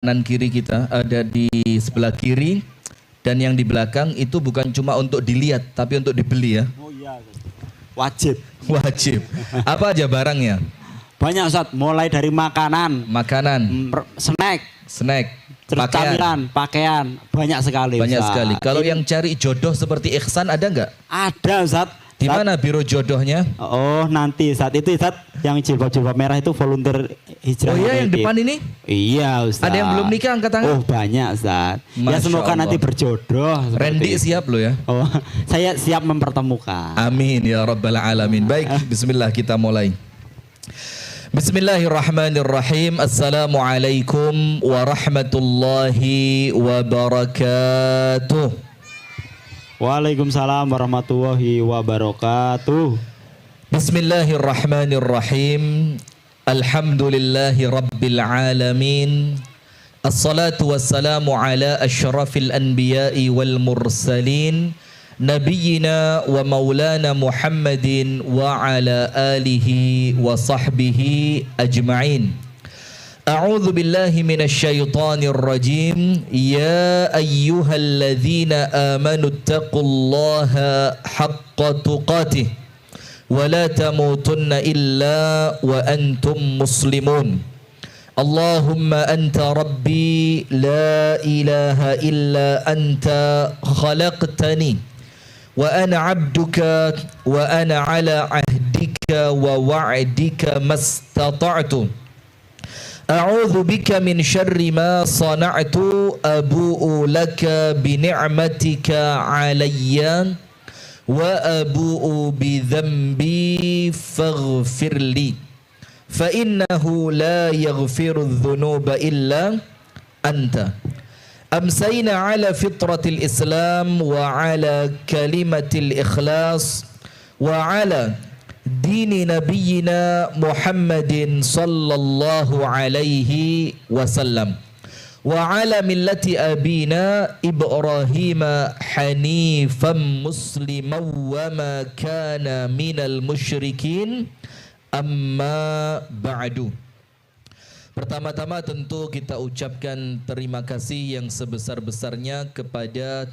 kanan kiri kita, ada di sebelah kiri dan yang di belakang itu bukan cuma untuk dilihat tapi untuk dibeli ya. Oh iya, wajib. Wajib. Apa aja barangnya? Banyak Ustaz, mulai dari makanan, snack, camilan, pakaian, banyak sekali. Banyak Ustaz. sekali. Kalau yang cari jodoh seperti Ihsan ada nggak? Ada Ustaz. Di mana biro jodohnya? Oh nanti saat itu Ustaz, yang jilbab merah itu volunteer hijrah. Oh iya yang depan ini? Iya Ustaz. Ada yang belum nikah angkat tangan? Oh banyak Ustaz. Ya Masya semoga Allah. nanti berjodoh. Randy siap lo ya? Oh, saya siap mempertemukan. Amin ya rabbal alamin. Baik, bismillah kita mulai. Bismillahirrahmanirrahim. Assalamualaikum warahmatullahi wabarakatuh. Waalaikumsalam warahmatullahi wabarakatuh. Bismillahirrahmanirrahim. Alhamdulillahi rabbil alamin. Assalatu wassalamu ala asyrafil anbiya'i wal mursalin. Nabiyyina wa maulana Muhammadin wa ala alihi wa sahbihi ajma'in. A'udzu billahi minasy syaithanir rajim. Ya ayyuhalladzina amanu taqullaha haqqa tuqatih wa la tamutunna illa wa antum muslimun. Allahumma anta rabbi la ilaha illa anta khalaqtani wa ana 'abduka wa ana 'ala 'ahdika wa wa'dika mastata'tu. A'udzu bika min syarri ma sana'tu abu'u laka bi ni'matika 'alayya wa abu'u bi dhanbi faghfirli fa innahu la yaghfiru dzunuba illa anta. Amsayna 'ala fitratil Islam wa 'ala kalimatil ikhlas wa 'ala dini nabiyyina Muhammadin sallallahu alaihi wasallam wa ala millati abina Ibrahim hanifan musliman wa ma kana minal musyrikin amma ba'du. Pertama-tama tentu kita ucapkan terima kasih yang sebesar-besarnya kepada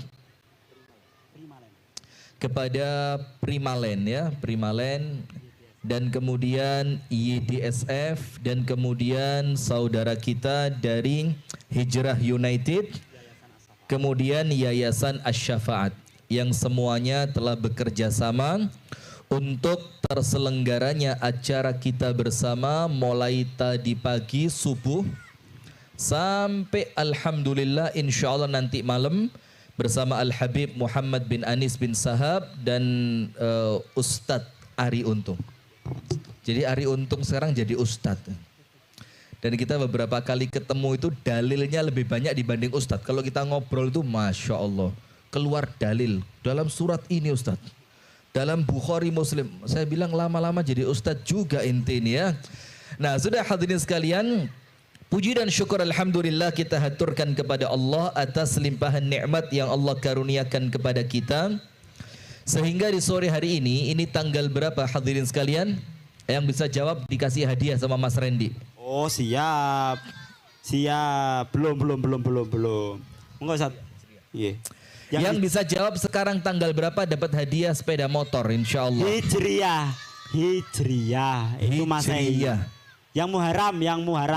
Primalen ya, Primalen dan kemudian YDSF dan kemudian saudara kita dari Hijrah United, kemudian Yayasan Asy-Syafaat yang semuanya telah bekerja sama untuk terselenggaranya acara kita bersama mulai tadi pagi subuh sampai alhamdulillah insyaallah nanti malam bersama Al-Habib Muhammad bin Anis bin Sahab dan Ustadz Ari Untung. Jadi Ari Untung sekarang jadi Ustadz. Dan kita beberapa kali ketemu itu dalilnya lebih banyak dibanding Ustadz. Kalau kita ngobrol itu Masya Allah. Keluar dalil dalam surat ini Ustadz. Dalam Bukhari Muslim. Saya bilang lama-lama jadi Ustadz juga inti ini ya. Nah sudah hadirin sekalian. Puji dan syukur alhamdulillah kita haturkan kepada Allah atas limpahan nikmat yang Allah karuniakan kepada kita. Sehingga di sore hari ini tanggal berapa hadirin sekalian? Yang bisa jawab dikasih hadiah sama Mas Randy. Oh siap. Siap. Belum. Enggak Ustaz. Iya. Yang bisa jawab sekarang tanggal berapa dapat hadiah sepeda motor insyaallah. Hijriyah. Itu Masehi. Yang Muharram.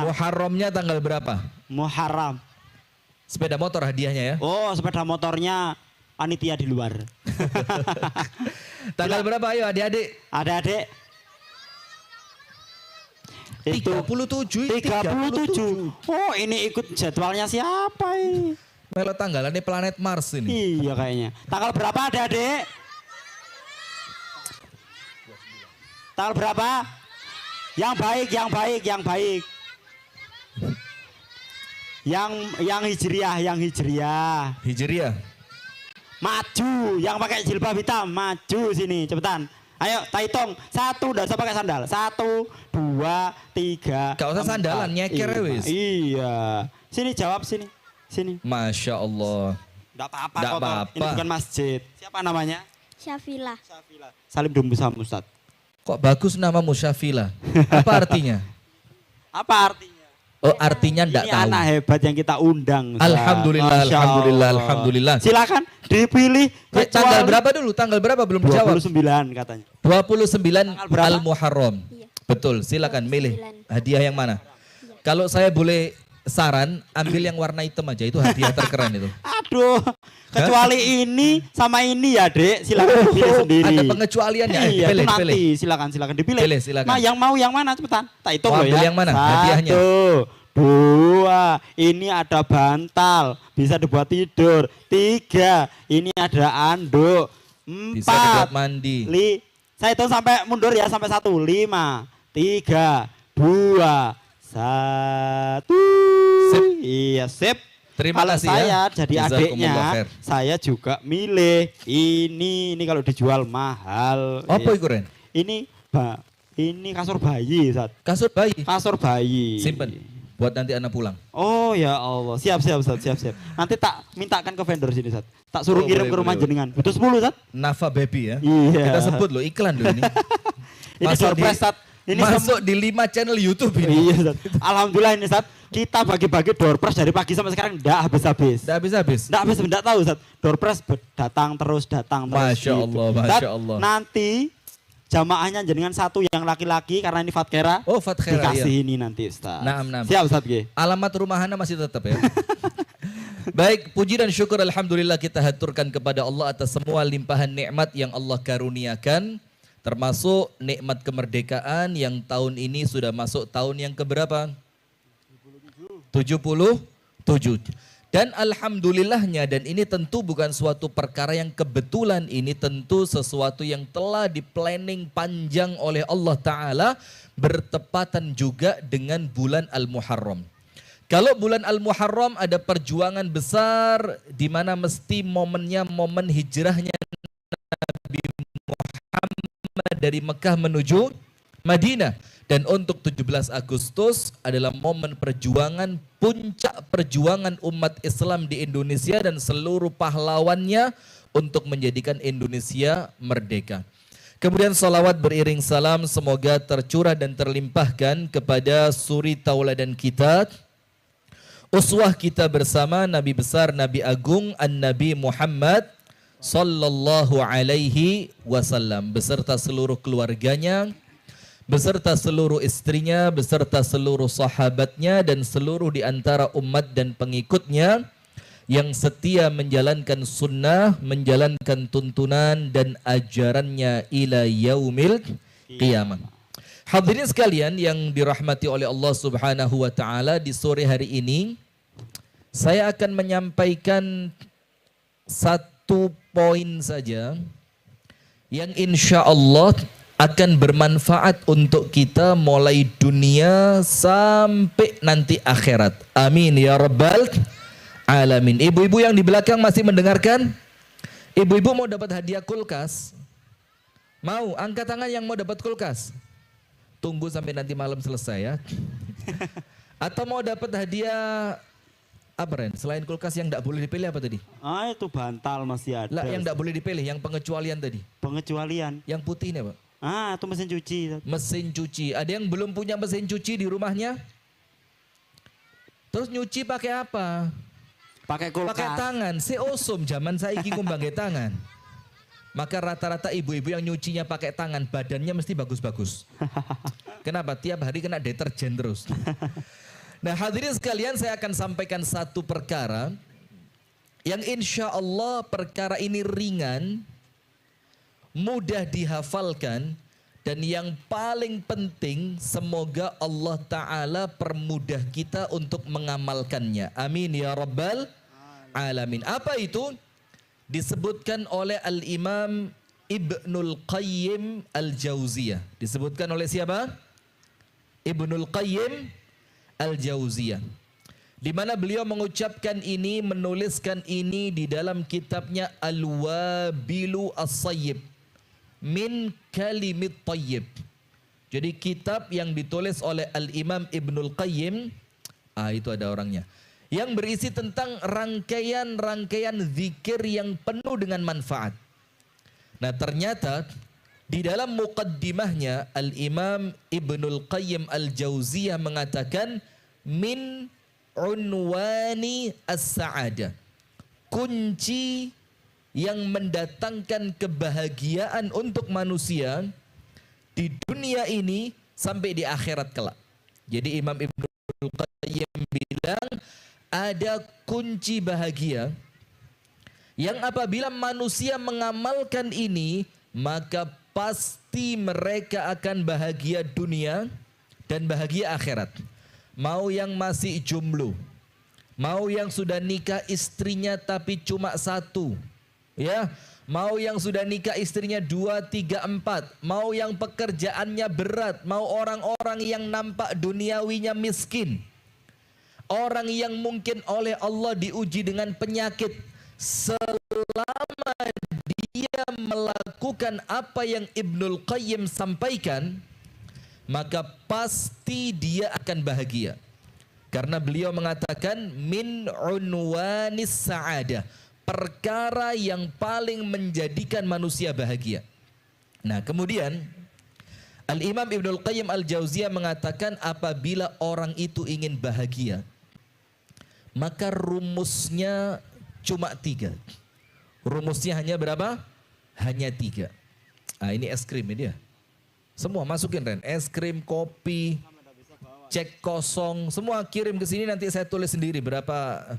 Muharramnya tanggal berapa? Muharram. Sepeda motor hadiahnya ya? Oh, sepeda motornya panitia di luar. Tanggal berapa ayo adik-adik? Adik-adik. 37. Oh, ini ikut jadwalnya siapa ini? Melo tanggalannya planet Mars ini. Iya kayaknya. Tanggal berapa adik-adik? Tanggal berapa? Yang baik. Yang hijriyah. Hijriyah. Maju, yang pakai jilbab hitam, maju sini, cepetan. Ayo, tak hitung. 1, udah usah pakai sandal. 1, 2, 3. Gak usah sandalan, nyeker wis. Iya. Sini jawab sini. Masya Allah. Enggak apa-apa. Ini bukan masjid. Siapa namanya? Syafila. Salim Dumbu Sam Ustadz. Kok bagus nama Musyafila? Apa artinya? Apa artinya? Oh, artinya enggak Ini tahu. anak hebat yang kita undang. Ustaz. Alhamdulillah, Masya alhamdulillah, Allah. alhamdulillah. Silakan dipilih Tanggal berapa dulu? Tanggal berapa belum dijawab? 29 katanya. 29 Tanggal berapa? Al-Muharram. Iya. Betul, silakan milih 29. hadiah yang mana. Kalau saya boleh saran, ambil yang warna hitam aja, itu hadiah terkeren itu. Aduh, kecuali ini sama ini ya, Dek. Silakan dipilih sendiri. Ada pengecualiannya. Iya, Pilih, itu nanti pilih. silakan dipilih. Pilih, silakan. Nah, yang mau yang mana cepetan? Tak hitung Mau loh ambil ya. yang mana hadiahnya? 1, 2, ini ada bantal, bisa dibuat tidur. 3, ini ada anduk. Bisa dibuat 4, mandi. saya hitung sampai mundur ya, sampai 1, 5, 3, 2, 1. Sip. Iya, sip. Terima Kalau kasih saya ya. jadi Jazakumullah adiknya, khair. saya juga milih ini kalau dijual mahal. Apa Iya. itu, Ren? Ini kasur bayi, Ustaz. Kasur bayi. Kasur bayi. Simpen buat nanti anak pulang. Oh ya Allah, siap Ustaz, siap. Nanti tak mintakan ke vendor sini, Ustaz. Tak suruh Oh, kirim boleh, ke rumah boleh. jenengan. Butuh 10, Ustaz. Nafa Baby ya. Iya. Kita sebut loh iklan loh ini. Ini Masuk surprise, Ustaz. Ini masuk di 5 channel YouTube ini. Iya, Ustaz. Alhamdulillah ini, Ustaz. Kita bagi-bagi door prize dari pagi sampai sekarang enggak habis-habis. Udah habis-habis. Enggak tahu, Ustaz. Door prize datang terus. Masya Allah, Masya Ustaz, Allah. Nanti jamaahnya jenengan satu yang laki-laki karena ini Fatkera. Oh, Fatkera, dikasih iya. ini nanti, Ustaz. Naam. Siap, Ustaz, G. Alamat rumah Hana masih tetap ya. Baik, puji dan syukur alhamdulillah kita haturkan kepada Allah atas semua limpahan nikmat yang Allah karuniakan, termasuk nikmat kemerdekaan yang tahun ini sudah masuk tahun yang keberapa? 77. Dan alhamdulillahnya, dan ini tentu bukan suatu perkara yang kebetulan, ini tentu sesuatu yang telah diplanning panjang oleh Allah Ta'ala, bertepatan juga dengan bulan Al-Muharram. Kalau bulan Al-Muharram ada perjuangan besar di mana mesti momennya momen hijrahnya Nabi Muhammad dari Mekah menuju Madinah. Dan untuk 17 Agustus adalah momen perjuangan, puncak perjuangan umat Islam di Indonesia dan seluruh pahlawannya untuk menjadikan Indonesia merdeka. Kemudian salawat beriring salam semoga tercurah dan terlimpahkan kepada suri tauladan kita, uswah kita bersama, Nabi besar, Nabi agung, An-Nabi Muhammad sallallahu alaihi wasallam beserta seluruh keluarganya, beserta seluruh istrinya, beserta seluruh sahabatnya dan seluruh di antara umat dan pengikutnya yang setia menjalankan sunnah, menjalankan tuntunan dan ajarannya ila yaumil qiyamah. Hadirin sekalian yang dirahmati oleh Allah Subhanahu wa taala, di sore hari ini saya akan menyampaikan satu poin saja yang insya Allah akan bermanfaat untuk kita mulai dunia sampai nanti akhirat. Amin ya rabbal alamin. Ibu-ibu yang di belakang masih mendengarkan? Ibu-ibu mau dapat hadiah kulkas? Mau? Angkat tangan yang mau dapat kulkas. Tunggu sampai nanti malam selesai ya. Atau mau dapat hadiah apa, Ren? Selain kulkas yang tidak boleh dipilih apa tadi? Ah, itu bantal masih ada. Lah, yang tidak boleh dipilih, yang pengecualian tadi. Pengecualian. Yang putih ini, Pak. Ah, itu mesin cuci. Mesin cuci. Ada yang belum punya mesin cuci di rumahnya? Terus nyuci pakai apa? Pakai kulkas. Pakai tangan. Seosum zaman saya iki ngombe tangan. Maka rata-rata ibu-ibu yang nyucinya pakai tangan, badannya mesti bagus-bagus. Kenapa? Tiap hari kena deterjen terus. Nah, hadirin sekalian, saya akan sampaikan satu perkara yang insya Allah perkara ini ringan, mudah dihafalkan, dan yang paling penting semoga Allah Ta'ala permudah kita untuk mengamalkannya. Amin ya rabbal alamin. Apa itu? Disebutkan oleh Al-Imam Ibnul Qayyim Al-Jauziyah. Disebutkan oleh siapa? Ibnul Qayyim Al-Jauziyah. Di mana beliau mengucapkan ini, menuliskan ini di dalam kitabnya Al-Wabilu As-Sayyib min Kalimit Tayyib. Jadi kitab yang ditulis oleh Al-Imam Ibnul Qayyim, itu ada orangnya, yang berisi tentang rangkaian-rangkaian zikir yang penuh dengan manfaat. Nah, ternyata di dalam muqaddimahnya Al-Imam Ibnul Qayyim Al-Jauziyah mengatakan min unwani as-sa'adah. Kunci yang mendatangkan kebahagiaan untuk manusia di dunia ini sampai di akhirat kelak. Jadi Imam Ibnul Qayyim bilang ada kunci bahagia yang apabila manusia mengamalkan ini, maka pasti mereka akan bahagia dunia dan bahagia akhirat. Mau yang masih jomblo, mau yang sudah nikah istrinya tapi cuma satu, ya, mau yang sudah nikah istrinya 2, 3, 4, mau yang pekerjaannya berat, mau orang-orang yang nampak duniawinya miskin, orang yang mungkin oleh Allah diuji dengan penyakit, selama dia melakukan apa yang Ibnul Qayyim sampaikan, maka pasti dia akan bahagia. Karena beliau mengatakan min unwanis sa'adah, perkara yang paling menjadikan manusia bahagia. Nah, kemudian Al-Imam Ibnul Qayyim Al-Jauziyah mengatakan apabila orang itu ingin bahagia, maka rumusnya cuma 3. Rumusnya hanya berapa? Hanya 3. Nah, ini es krim ini ya. Semua masukin Ren, es krim, kopi, cek kosong, semua kirim ke sini, nanti saya tulis sendiri berapa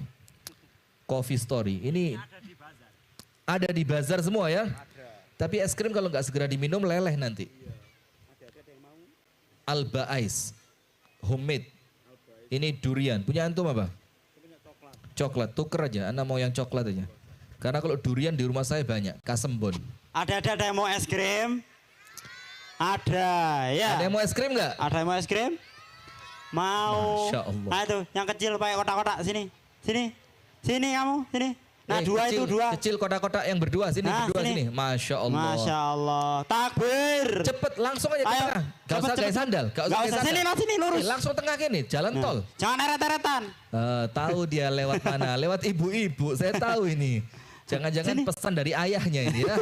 coffee story. Ini ada di bazar semua ya. Tapi es krim kalau nggak segera diminum leleh nanti. Alba Ice, homemade. Ini durian. Punya antum apa? Coklat. Tuker aja. Anda mau yang coklat aja. Karena kalau durian di rumah saya banyak. Kasembon. Ada yang mau es krim? Ada ya. Ada yang mau es krim nggak? Ada yang mau es krim? Mau. Masya Allah. Nah itu yang kecil pakai kotak-kotak sini. Sini kamu, sini. Nah, dua kecil, itu dua. Kecil kotak-kotak yang berdua sini, nah, berdua sini. Masya Allah. Masya Allah. Takbir. Cepet langsung aja ke tengah. Gak usah kayak sandal. Gak usah kayak sandal. Sini lurus. Langsung tengah gini, jalan tol. Jangan eret-eretan. Tahu dia lewat mana? Lewat ibu-ibu. Saya tahu ini. Jangan-jangan pesan dari ayahnya ini ya.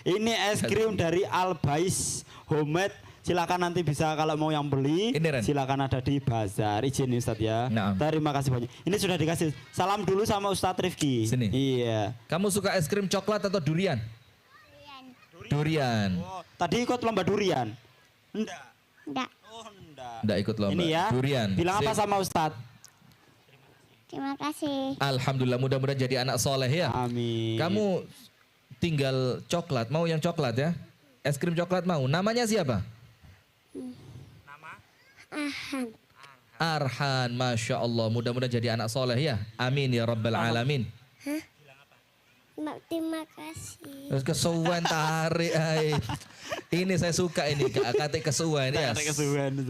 Ini es krim dari Albais Homemade. Silakan nanti bisa kalau mau yang beli. Silakan ada di bazar. Izin Ustadz ya. Nah. Terima kasih banyak. Ini sudah dikasih. Salam dulu sama Ustadz Rifki. Sini. Iya. Kamu suka es krim coklat atau durian? Durian. Oh, tadi ikut lomba durian? Enggak. Oh, enggak. Enggak ikut lomba. Ini ya. Durian. Bilang apa sama Ustadz? Terima kasih. Alhamdulillah, mudah-mudahan jadi anak soleh ya. Amin. Kamu tinggal coklat, mau yang coklat ya? Es krim coklat mau. Namanya siapa? Arhan. Arhan, Masya Allah. Mudah-mudahan jadi anak soleh ya. Amin ya Rabbal Alamin. Hah? Terima kasih. Terus kesuwen tarik. Ini saya suka ini. Kata kesuwen ya.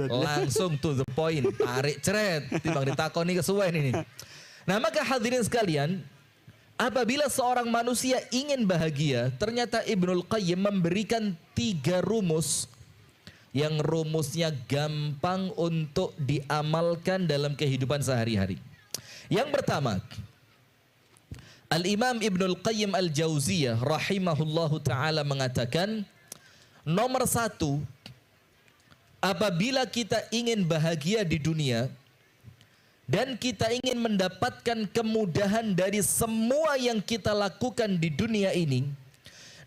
Langsung to the point. Tarik ceret. Timbang ditakoni kesuwen ini. Nah, maka hadirin sekalian, apabila seorang manusia ingin bahagia, ternyata Ibnul Qayyim memberikan 3 rumus yang rumusnya gampang untuk diamalkan dalam kehidupan sehari-hari. Yang pertama, Al-Imam Ibnul Qayyim Al-Jauziyah rahimahullahu ta'ala mengatakan, nomor 1, apabila kita ingin bahagia di dunia dan kita ingin mendapatkan kemudahan dari semua yang kita lakukan di dunia ini,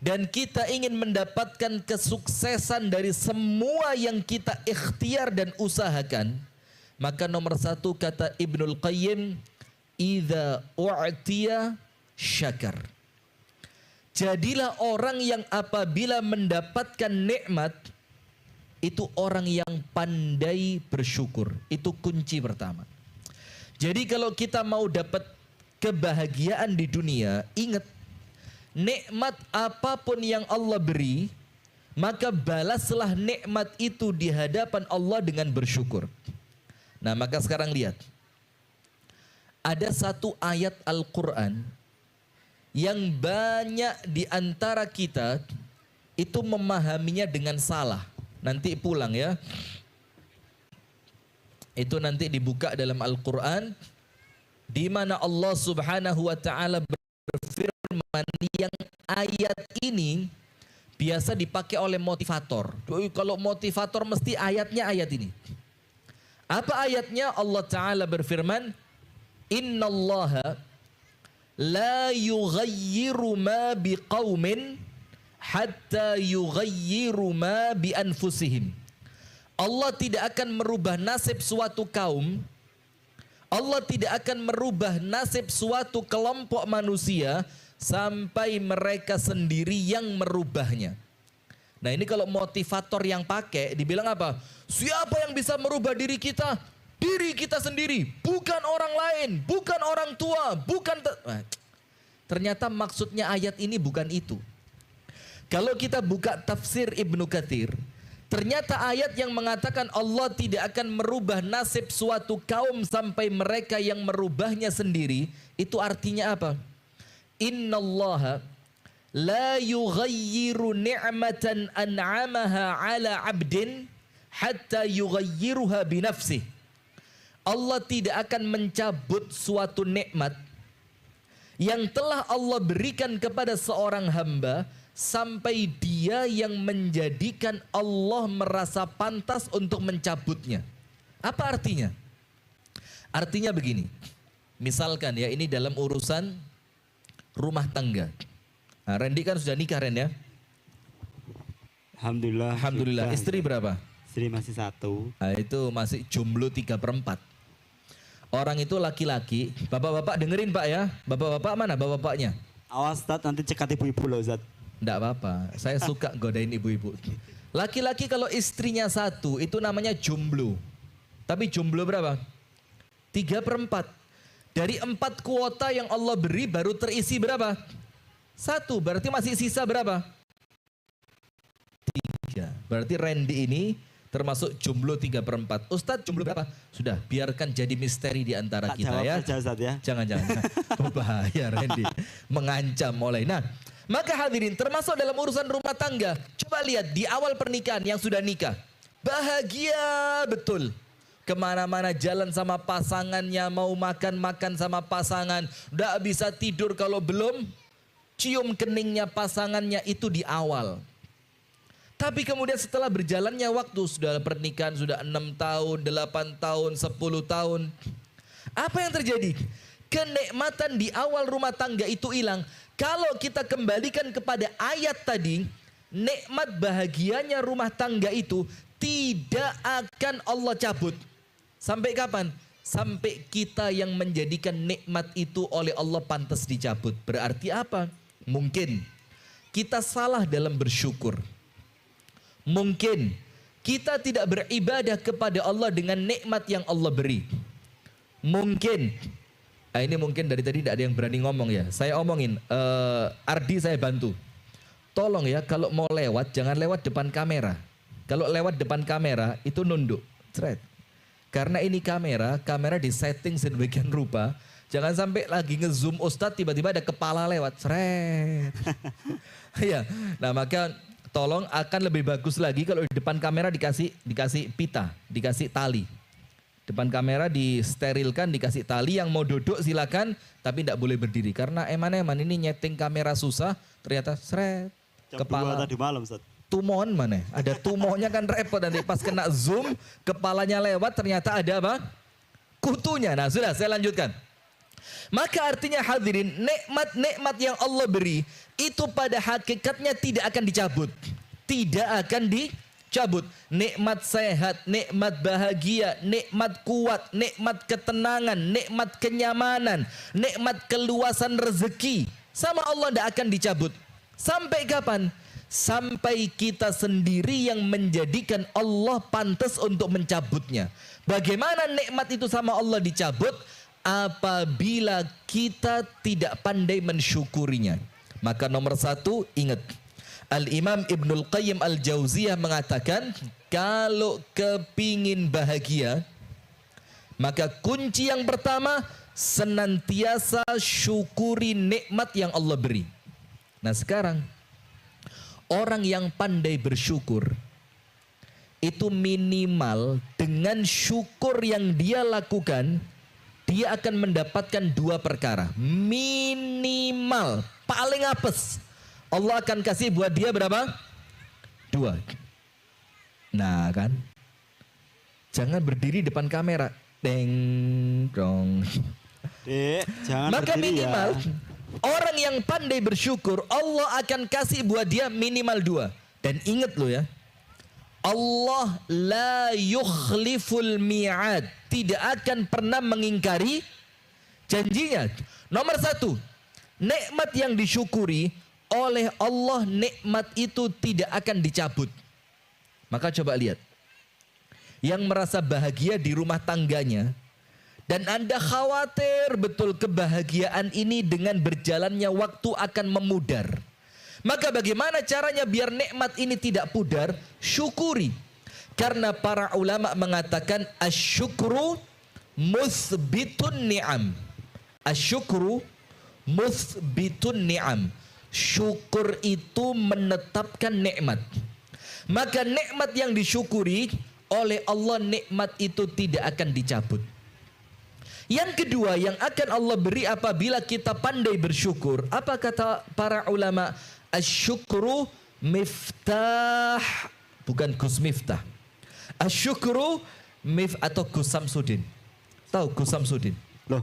dan kita ingin mendapatkan kesuksesan dari semua yang kita ikhtiar dan usahakan, maka nomor 1 kata Ibnul Qayyim, idza u'tiya syakar. Jadilah orang yang apabila mendapatkan nikmat, itu orang yang pandai bersyukur. Itu kunci pertama. Jadi kalau kita mau dapat kebahagiaan di dunia, ingat, nikmat apapun yang Allah beri, maka balaslah nikmat itu di hadapan Allah dengan bersyukur. Nah, maka sekarang lihat. Ada satu ayat Al-Quran yang banyak di antara kita itu memahaminya dengan salah. Nanti pulang ya. Itu nanti dibuka dalam Al-Quran, di mana Allah Subhanahu wa ta'ala berfirman, yang ayat ini biasa dipakai oleh motivator. Kalau motivator mesti ayatnya ayat ini. Apa ayatnya? Allah Ta'ala berfirman, Innallaha la yughayyiru ma biqaumin hatta yughayyiru ma bi anfusihim. Allah tidak akan merubah nasib suatu kaum, Allah tidak akan merubah nasib suatu kelompok manusia sampai mereka sendiri yang merubahnya. Nah ini kalau motivator yang pakai dibilang apa? Siapa yang bisa merubah diri kita? Diri kita sendiri, bukan orang lain, bukan orang tua, bukan... Ternyata maksudnya ayat ini bukan itu. Kalau kita buka tafsir Ibnu Katsir, ternyata ayat yang mengatakan Allah tidak akan merubah nasib suatu kaum sampai mereka yang merubahnya sendiri, itu artinya apa? Innallaha la yughayyiru ni'matan an'amaha ala 'abdin hatta yughayyiruha binafsih. Allah tidak akan mencabut suatu nikmat yang telah Allah berikan kepada seorang hamba sampai dia yang menjadikan Allah merasa pantas untuk mencabutnya. Apa artinya? Artinya begini. Misalkan ya, ini dalam urusan rumah tangga. Nah, Randy kan sudah nikah, Ren ya? Alhamdulillah. Alhamdulillah. Sudah. Istri berapa? Istri masih 1. Nah, itu masih jomblo 3/4. Orang itu laki-laki. Bapak-bapak dengerin Pak ya. Bapak-bapak mana bapak-bapaknya? Awas Ustaz, nanti cekat ibu-ibu loh Ustaz. Enggak apa-apa. Saya suka godain ibu-ibu. Laki-laki kalau istrinya 1 itu namanya jomblo. Tapi jomblo berapa? 3/4. Dari 4 kuota yang Allah beri baru terisi berapa? 1. Berarti masih sisa berapa? 3. Berarti Randy ini termasuk jomblo 3/4. Ustadz jomblo berapa? Sudah, biarkan jadi misteri di antara Tak kita jawab ya. saja, Ustaz, ya. Jangan. Bahaya Randy. Mengancam mulai. Nah, maka hadirin termasuk dalam urusan rumah tangga. Coba lihat di awal pernikahan yang sudah nikah. Bahagia betul. Kemana-mana jalan sama pasangannya, mau makan-makan sama pasangan. Nggak bisa tidur kalau belum cium keningnya pasangannya, itu di awal. Tapi kemudian setelah berjalannya waktu, sudah pernikahan sudah 6 tahun, 8 tahun, 10 tahun. Apa yang terjadi? Kenikmatan di awal rumah tangga itu hilang. Kalau kita kembalikan kepada ayat tadi, nikmat bahagianya rumah tangga itu tidak akan Allah cabut. Sampai kapan? Sampai kita yang menjadikan nikmat itu oleh Allah pantas dicabut. Berarti apa? Mungkin kita salah dalam bersyukur. Mungkin kita tidak beribadah kepada Allah dengan nikmat yang Allah beri. Mungkin, ini mungkin dari tadi tidak ada yang berani ngomong ya. Saya omongin, Ardi saya bantu. Tolong ya, kalau mau lewat jangan lewat depan kamera. Kalau lewat depan kamera itu nunduk, cret. Karena ini kamera disetting sedemikian rupa. Jangan sampai lagi ngezoom Ustadz tiba-tiba ada kepala lewat, cret. Ya, nah maka tolong akan lebih bagus lagi kalau di depan kamera dikasih pita, dikasih tali. Depan kamera disterilkan, dikasih tali, yang mau duduk silakan, tapi tidak boleh berdiri. Karena eman-eman ini nyeting kamera susah, ternyata seret. Jam Kepala 2 tadi malam Ustaz. tumon mana? Ada tumonya kan repot, nanti pas kena zoom, kepalanya lewat ternyata ada apa? Kutunya. Nah sudah saya lanjutkan. Maka artinya hadirin, nikmat-nikmat yang Allah beri itu pada hakikatnya tidak akan dicabut. Tidak akan dicabut. Nikmat sehat, nikmat bahagia, nikmat kuat, nikmat ketenangan, nikmat kenyamanan, nikmat keluasan rezeki, sama Allah tidak akan dicabut. Sampai kapan? Sampai kita sendiri yang menjadikan Allah pantas untuk mencabutnya. Bagaimana nikmat itu sama Allah dicabut? Apabila kita tidak pandai mensyukurinya. Maka nomor 1, ingat, Al-Imam Ibnul Qayyim Al-Jauziyah mengatakan, kalau kepingin bahagia, maka kunci yang pertama, senantiasa syukuri nikmat yang Allah beri. Nah sekarang, orang yang pandai bersyukur, itu minimal dengan syukur yang dia lakukan, dia akan mendapatkan 2 perkara. Minimal, paling apes, Allah akan kasih buat dia berapa? 2. Nah kan, Jangan berdiri depan kamera. Deng dong. Dek, jangan Maka berdiri minimal ya. orang yang pandai bersyukur Allah akan kasih buat dia minimal 2. Dan ingat lo ya, Allah la yukhliful mi'ad, tidak akan pernah mengingkari janjinya. Nomor 1, nikmat yang disyukuri oleh Allah, nikmat itu tidak akan dicabut. Maka coba lihat, yang merasa bahagia di rumah tangganya dan Anda khawatir betul kebahagiaan ini dengan berjalannya waktu akan memudar. Maka bagaimana caranya biar nikmat ini tidak pudar? Syukuri. Karena para ulama mengatakan asyukru musbitun ni'am. Asyukru musbitun ni'am. Syukur itu menetapkan nikmat. Maka nikmat yang disyukuri oleh Allah, nikmat itu tidak akan dicabut. Yang kedua yang akan Allah beri apabila kita pandai bersyukur, apa kata para ulama? Asyukru miftah, bukan Gus Miftah. Asyukru atau Gus Samsudin. Tahu Gus Samsudin? Loh,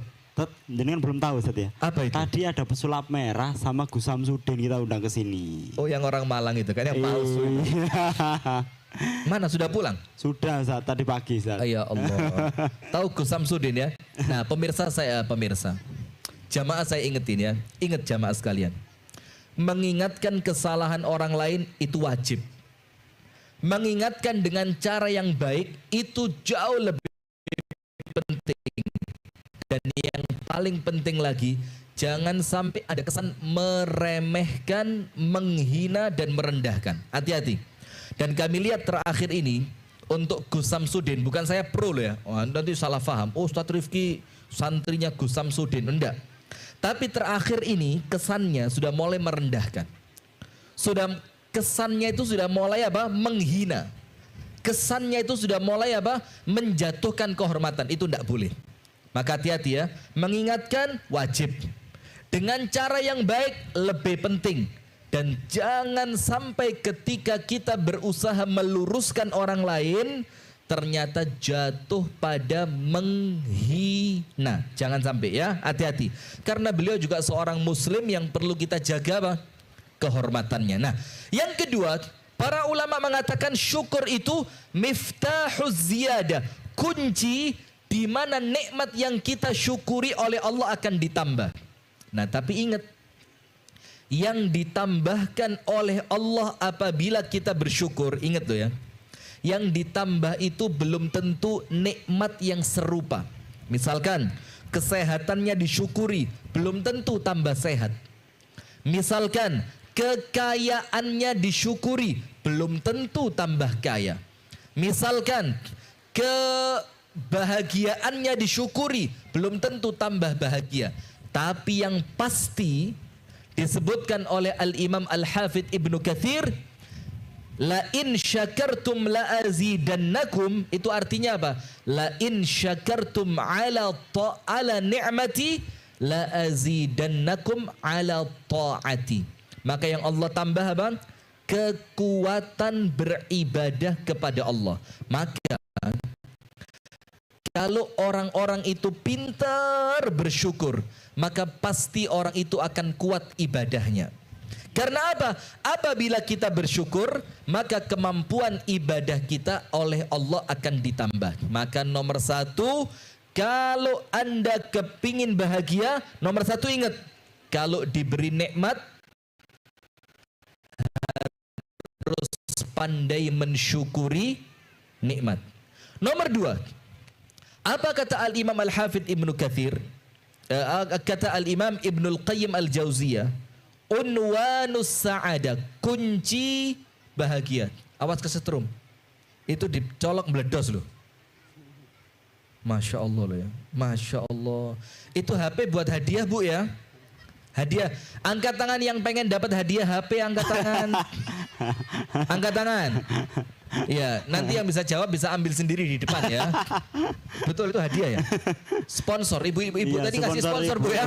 jenengan belum tahu Ustaz ya? Apa itu? Tadi ada pesulap merah sama Gus Samsudin kita undang ke sini. Oh, yang orang Malang itu kan, yang palsu itu. Mana sudah pulang? Sudah Ustaz, tadi pagi Ustaz. Ya Allah. Tahu Gus Samsudin ya? Nah, pemirsa, jamaah saya ingetin ya. Ingat jamaah sekalian. Mengingatkan kesalahan orang lain itu wajib. Mengingatkan dengan cara yang baik itu jauh lebih penting. Dan yang paling penting lagi, jangan sampai ada kesan meremehkan, menghina dan merendahkan. Hati-hati. Dan kami lihat terakhir ini untuk Gus Samsudin, bukan saya pro loh ya. Oh, nanti salah paham. Oh, Ustadz Rifki santrinya Gus Samsudin. Enggak. Tapi terakhir ini kesannya sudah mulai merendahkan. Kesannya itu sudah mulai apa? Menghina. Kesannya itu sudah mulai apa? Menjatuhkan kehormatan. Itu enggak boleh. Maka hati-hati ya. Mengingatkan wajib. Dengan cara yang baik lebih penting. Dan jangan sampai ketika kita berusaha meluruskan orang lain, ternyata jatuh pada menghina. Jangan sampai ya, hati-hati. Karena beliau juga seorang muslim yang perlu kita jaga apa? Kehormatannya. Nah, yang kedua, para ulama mengatakan syukur itu miftahuz ziyadah. Kunci di mana nikmat yang kita syukuri oleh Allah akan ditambah. Nah, tapi ingat, yang ditambahkan oleh Allah apabila kita bersyukur, ingat loh ya, yang ditambah itu belum tentu nikmat yang serupa. Misalkan kesehatannya disyukuri, belum tentu tambah sehat. Misalkan kekayaannya disyukuri, belum tentu tambah kaya. Misalkan kebahagiaannya disyukuri, belum tentu tambah bahagia. Tapi yang pasti disebutkan oleh Al-Imam Al-Hafidh Ibnu Katsir, la in syakartum la azidannakum, itu artinya apa? La in syakartum ala ni'mati la azidannakum ala ta'ati. Maka yang Allah tambah apa? Kekuatan beribadah kepada Allah. Maka kalau orang-orang itu pintar bersyukur, maka pasti orang itu akan kuat ibadahnya. Karena apa? Apabila kita bersyukur, maka kemampuan ibadah kita oleh Allah akan ditambah. Maka nomor 1, kalau Anda kepingin bahagia, nomor 1 ingat, kalau diberi nikmat harus pandai mensyukuri nikmat. Nomor 2, apa kata Al-Imam Al-Hafidh Ibnu Katsir? Kata Al-Imam Ibnul Qayyim Al-Jauziyah, unwanus sa'adah, kunci bahagia. Awas kesetrum. Itu dicolok meledos loh. Masya Allah loh ya. Masya Allah. Itu HP buat hadiah Bu ya. Hadiah. Angkat tangan yang pengen dapat hadiah HP, angkat tangan. Angkat tangan. Ya, nanti yang bisa jawab bisa ambil sendiri di depan ya. Betul, itu hadiah ya. Sponsor, ibu Iya, tadi ngasih sponsor ibu. Bu ya.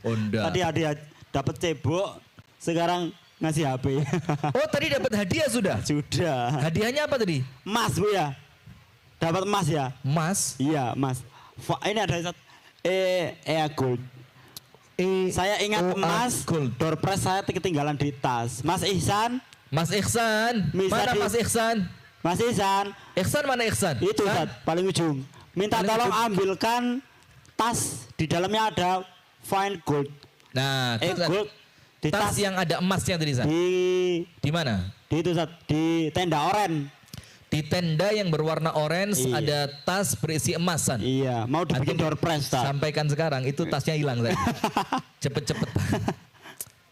Oh enggak. Tadi hadiah dapat cebok, sekarang ngasih HP. Oh tadi dapat hadiah sudah. Sudah. Hadiahnya apa tadi? Emas Bu ya. Dapat emas ya? Emas. Iya, Mas. Ini ada Ustaz. Gold. Saya ingat emas, Gold. door prize saya ketinggalan di tas. Mas Ihsan, Mas Ihsan. Mana Mas Ihsan? Mas Ihsan. Ihsan mana Ihsan? Itu Hah? Ustaz, paling ujung. Minta Paling tolong ujung. ambilkan tas, di dalamnya ada fine gold. Nah, terus Gold di tas yang ada emasnya tadi, San. di Mana? di itu Ustaz, di tenda oren. Di tenda yang berwarna orange Iya. ada tas berisi emasan. Iya, mau dibikin door prize Ustaz. Sampaikan sekarang itu tasnya hilang tadi. Cepet-cepet.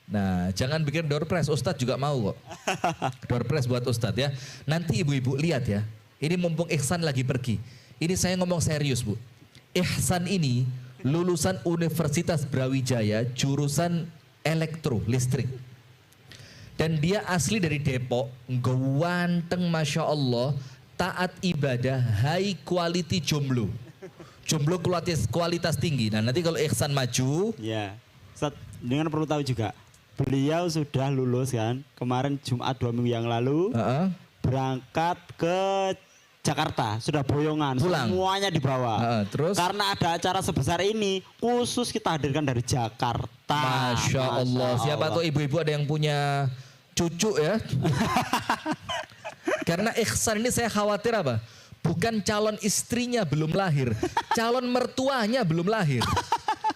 Nah, jangan bikin door prize. Ustadz juga mau kok. Door prize buat Ustadz ya. Nanti ibu-ibu lihat ya. Ini mumpung Ihsan lagi pergi. Ini saya ngomong serius, Bu. Ihsan ini lulusan Universitas Brawijaya jurusan elektro listrik. Dan dia asli dari Depok, ganteng Masya Allah, taat ibadah, high quality jomblo. Jomblo kualitas tinggi. Nah nanti kalau Ihsan maju, Iya. Ustaz, dengan perlu tahu juga, beliau sudah lulus kan, kemarin Jumat 2 minggu yang lalu, berangkat ke Jakarta, sudah boyongan, Pulang. semuanya dibawa. Terus? Karena ada acara sebesar ini, khusus kita hadirkan dari Jakarta. Masya Allah. Siapa tuh ibu-ibu ada yang punya cucu ya? Karena Ihsan ini saya khawatir apa? Bukan calon istrinya belum lahir, calon mertuanya belum lahir.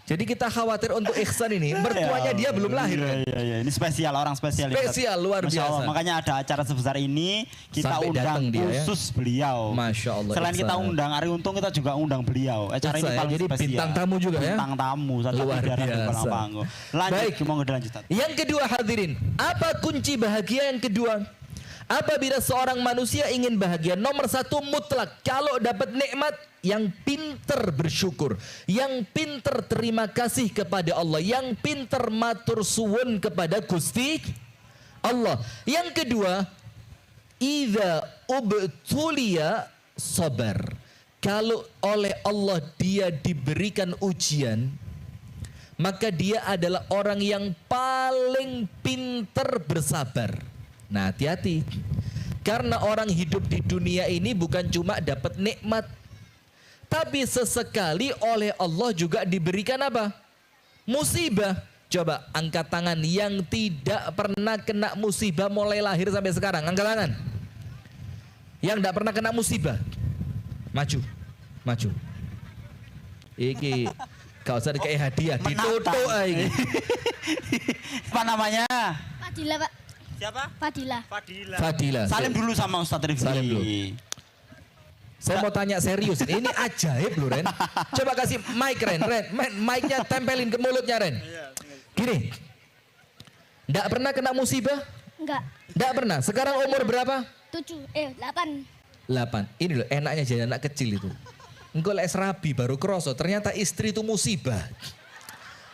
Jadi kita khawatir untuk Ihsan ini, mertuanya dia belum lahir. Iya. Ini spesial, orang spesial. Spesial, luar Masya Allah, biasa. makanya ada acara sebesar ini, kita Sampai undang datang dia, ya. khusus beliau. Masya Allah. Selain kita Ihsan. undang Ari Untung, kita juga undang beliau. Acara ini Ihsan ya, paling jadi spesial. bintang tamu juga ya? Bintang tamu, Luar biasa. Lanjut, Baik. mau lanjut. Ustaz. Yang kedua hadirin, apa kunci bahagia yang kedua? Apabila seorang manusia ingin bahagia, nomor satu mutlak, kalau dapat nikmat, yang pinter bersyukur, yang pinter terima kasih kepada Allah, yang pinter matur suwun kepada Gusti Allah. Yang kedua, idza ubtuliya sabar. Kalau oleh Allah dia diberikan ujian, maka dia adalah orang yang paling pinter bersabar. Nah, hati-hati. Karena orang hidup di dunia ini bukan cuma dapat nikmat, tapi sesekali oleh Allah juga diberikan apa? Musibah. Coba angkat tangan yang tidak pernah kena musibah mulai lahir sampai sekarang. Angkat tangan. Yang tidak pernah kena musibah. Maju. Maju. Iki gak usah dikasih hadiah, ditutup aja. Apa namanya? Fadila, Pak. Siapa? Fadila. Fadila. Salim dulu sama Ustadz Rifki. Salim dulu. Saya mau tanya serius, ini ajaib loh Ren. Coba kasih mic Ren, mic-nya tempelin ke mulutnya Ren. Gini, nggak pernah kena musibah? Enggak. Nggak pernah. Sekarang umur berapa? 8. 8. Ini loh enaknya jadi anak kecil itu. Engkau les rabi baru kroso, ternyata istri itu musibah.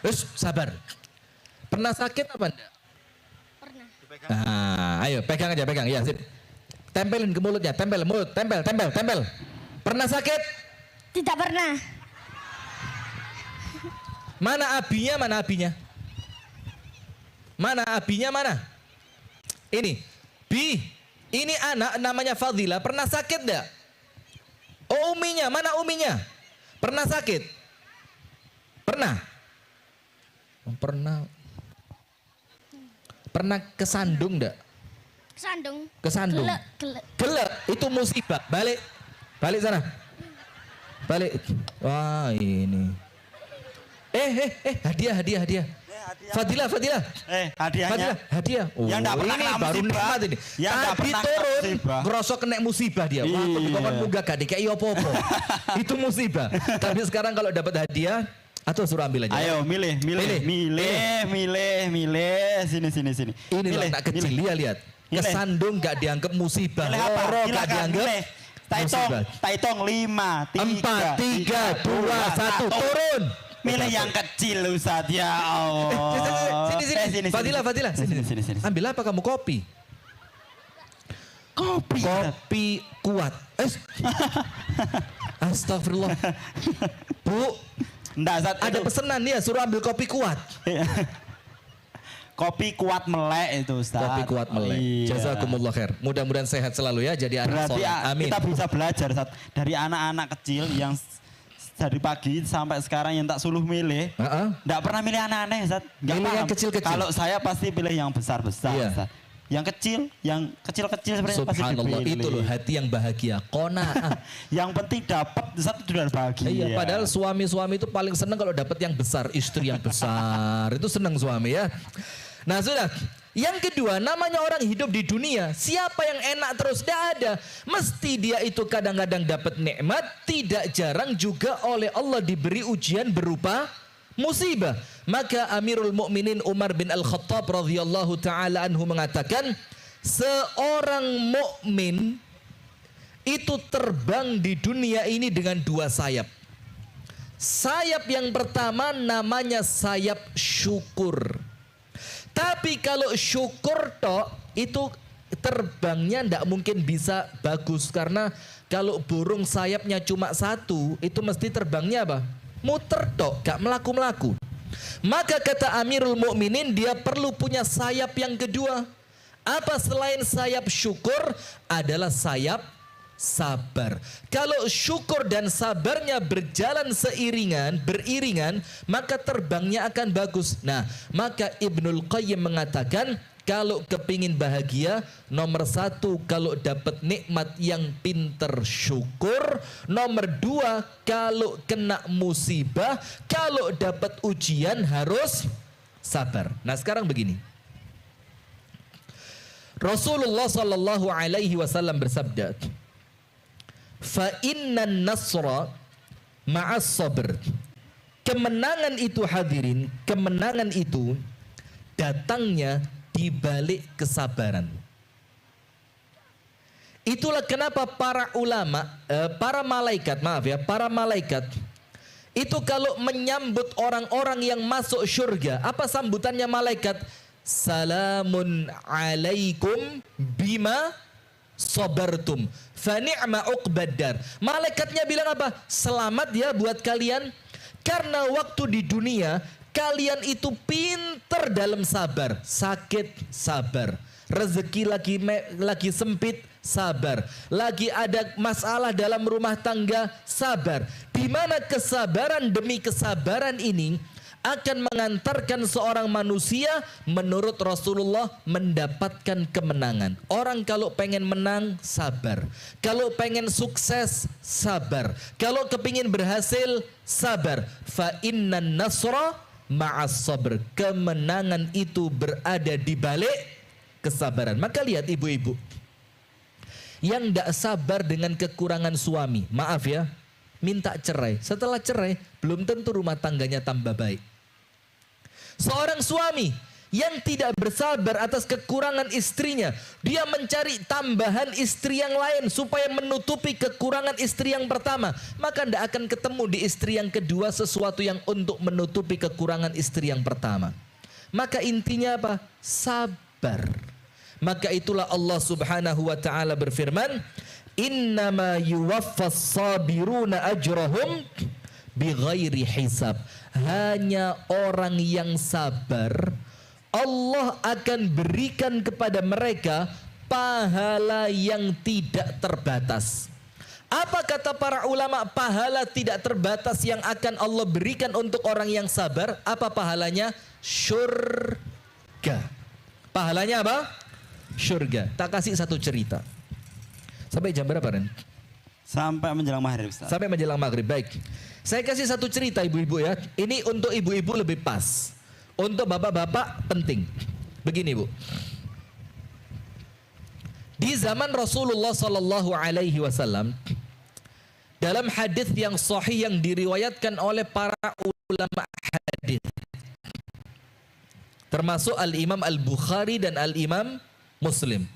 Terus sabar. Pernah sakit apa enggak? Pernah. Nah, ayo pegang aja, pegang. Ya, sip. Tempelin ke mulutnya, tempel mulut, tempel. Pernah sakit? Tidak pernah. Mana abinya, mana abinya? Mana abinya, mana? Ini, Bi, ini anak namanya Fadila, pernah sakit enggak? Oh, uminya, mana uminya? Pernah sakit? Pernah? Oh, pernah. Pernah kesandung enggak? Kesandung. Kesandung. Gelek. Gelek, itu musibah. Balik. Balik sana. Balik. Wah, ini. Hadiah. Fadila. Hadiahnya. Hadiah. Oh, Yang nggak pernah ini kena baru musibah. nikmat ini. Yang nggak Tadi pernah kena turun, musibah. ngerosok kena musibah dia. Wah, Iya. kok munggah gak dikei apa-apa. Itu musibah. Tapi sekarang kalau dapat hadiah, atau suruh ambil aja. Ayo milih. Sini. Ini loh Milih, anak kecil, milih. lihat. Milih. Kesandung gak dianggap musibah. Milih apa? Loro gak Silakan, dianggap milih. musibah. Taitong 5, 4, 3, 2, 1, turun. Milih yang kecil Ustadz, ya Allah. Sini. Fadila. Sini. Ambil apa kamu? Kopi. Kopi. Kopi kuat. Astagfirullah. Bu, Enggak, Ustadz. ada pesanan dia suruh ambil kopi kuat. Kopi kuat melek itu Ustaz. Kopi kuat melek. Iya. Jazakumullah khair. Mudah-mudahan sehat selalu ya jadi anak Berarti soleh. Amin. kita bisa belajar Ustaz, dari anak-anak kecil yang dari pagi sampai sekarang yang tak suluh milih. Nggak pernah milih aneh-aneh Ustaz. Milih yang kecil-kecil. Kalau saya pasti pilih yang besar-besar Iya. Ustaz. Yang kecil sebenarnya pasti Subhanallah, dipilih. itu loh hati yang bahagia. Qanaah. Yang penting dapat satu sudah bahagia. Iya, padahal suami-suami itu paling senang kalau dapat yang besar, istri yang besar. Itu senang suami ya. Nah sudah, yang kedua namanya orang hidup di dunia, siapa yang enak terus? Tidak ada. Mesti dia itu kadang-kadang dapat nikmat, tidak jarang juga oleh Allah diberi ujian berupa musibah. Maka Amirul Mukminin Umar bin Al-Khattab radhiyallahu taala anhu mengatakan, seorang mukmin itu terbang di dunia ini dengan dua sayap. Sayap yang pertama namanya sayap syukur. Tapi kalau syukur tok itu terbangnya tidak mungkin bisa bagus, karena kalau burung sayapnya cuma satu itu mesti terbangnya apa? Muter tok, gak melaku-melaku. Maka kata Amirul Mukminin, dia perlu punya sayap yang kedua. Apa selain sayap syukur? Adalah sayap sabar. Kalau syukur dan sabarnya berjalan beriringan, maka terbangnya akan bagus. Nah, maka Ibnul Qayyim mengatakan, kalau kepingin bahagia, nomor satu kalau dapat nikmat yang pinter syukur. Nomor dua kalau kena musibah, kalau dapat ujian harus sabar. Nah sekarang begini, Rasulullah Sallallahu Alaihi Wasallam bersabda, fa innan nasra ma'as sabr. Kemenangan itu hadirin, kemenangan itu datangnya di balik kesabaran. Itulah kenapa para ulama, para malaikat itu kalau menyambut orang-orang yang masuk surga, apa sambutannya malaikat? Salamun alaikum bima sabartum fa ni'ma uqbaddar. Malaikatnya bilang apa? Selamat ya buat kalian, karena waktu di dunia kalian itu pinter dalam sabar. Sakit sabar, rezeki lagi sempit sabar, lagi ada masalah dalam rumah tangga sabar. Di mana kesabaran demi kesabaran ini akan mengantarkan seorang manusia menurut Rasulullah mendapatkan kemenangan. Orang kalau pengen menang sabar, kalau pengen sukses sabar, kalau kepingin berhasil sabar. Fa innan nasra ma'as sabr. Kemenangan itu berada di balik kesabaran. Maka lihat ibu-ibu yang tidak sabar dengan kekurangan suami, maaf ya, minta cerai. Setelah cerai belum tentu rumah tangganya tambah baik. Seorang suami yang tidak bersabar atas kekurangan istrinya, dia mencari tambahan istri yang lain supaya menutupi kekurangan istri yang pertama, maka tidak akan ketemu di istri yang kedua sesuatu yang untuk menutupi kekurangan istri yang pertama. Maka intinya apa? Sabar. Maka itulah Allah Subhanahu wa taala berfirman, innama yuwaffas sabiruna ajrahum bighairi hisab. Hanya orang yang sabar Allah akan berikan kepada mereka pahala yang tidak terbatas. Apa kata para ulama? Pahala tidak terbatas yang akan Allah berikan untuk orang yang sabar. Apa pahalanya? Syurga. Pahalanya apa? Syurga. Tak kasih satu cerita. Sampai jam berapa Ren? Sampai menjelang maghrib Ustaz. Sampai menjelang maghrib. Baik, saya kasih satu cerita ibu-ibu ya. Ini untuk ibu-ibu lebih pas, untuk bapak-bapak penting. Begini Bu, di zaman Rasulullah Sallallahu Alaihi Wasallam, dalam hadis yang sahih yang diriwayatkan oleh para ulama hadis, termasuk Al-Imam Al-Bukhari dan Al-Imam Muslim,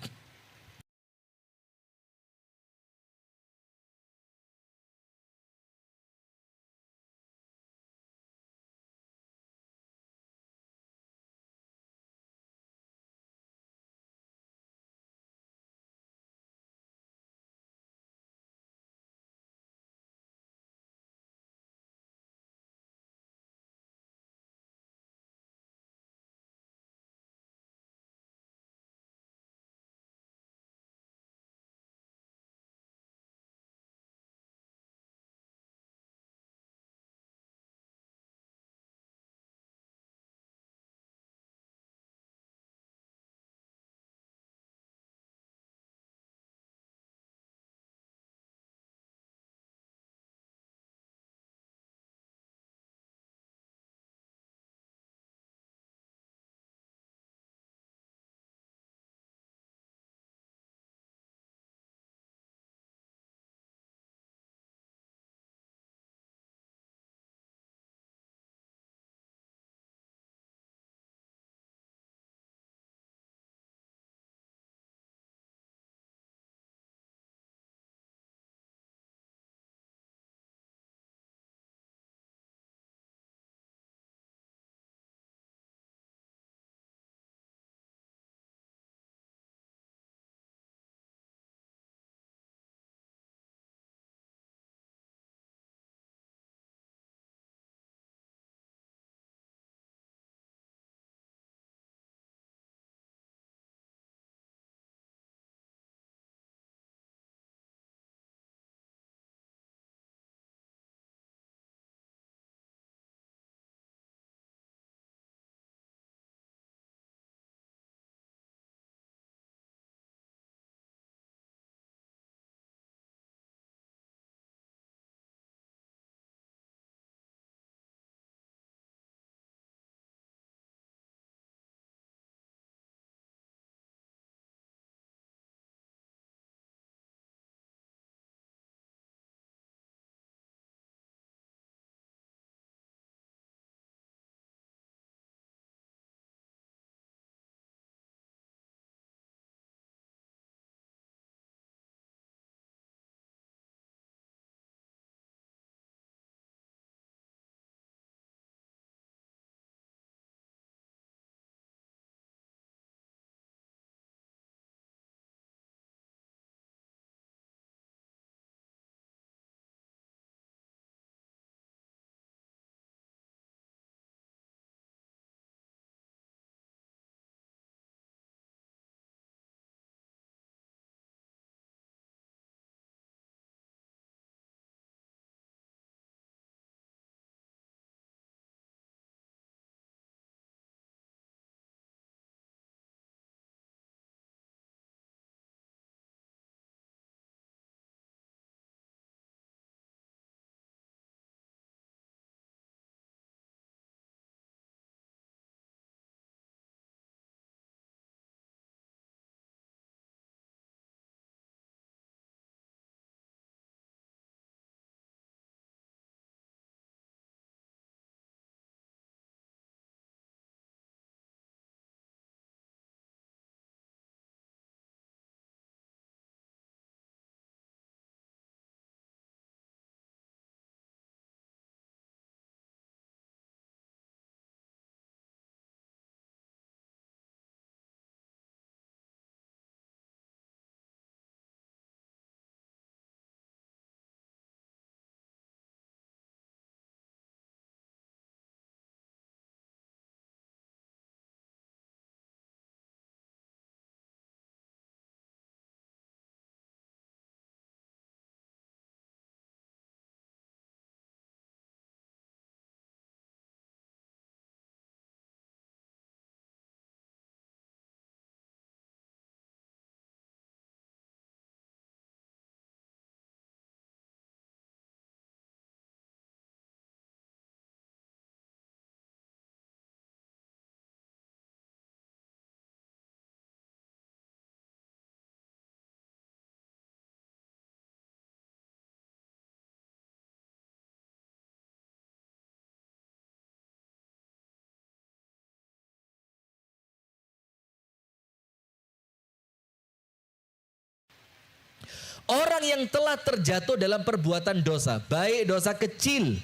Orang yang telah terjatuh dalam perbuatan dosa, baik dosa kecil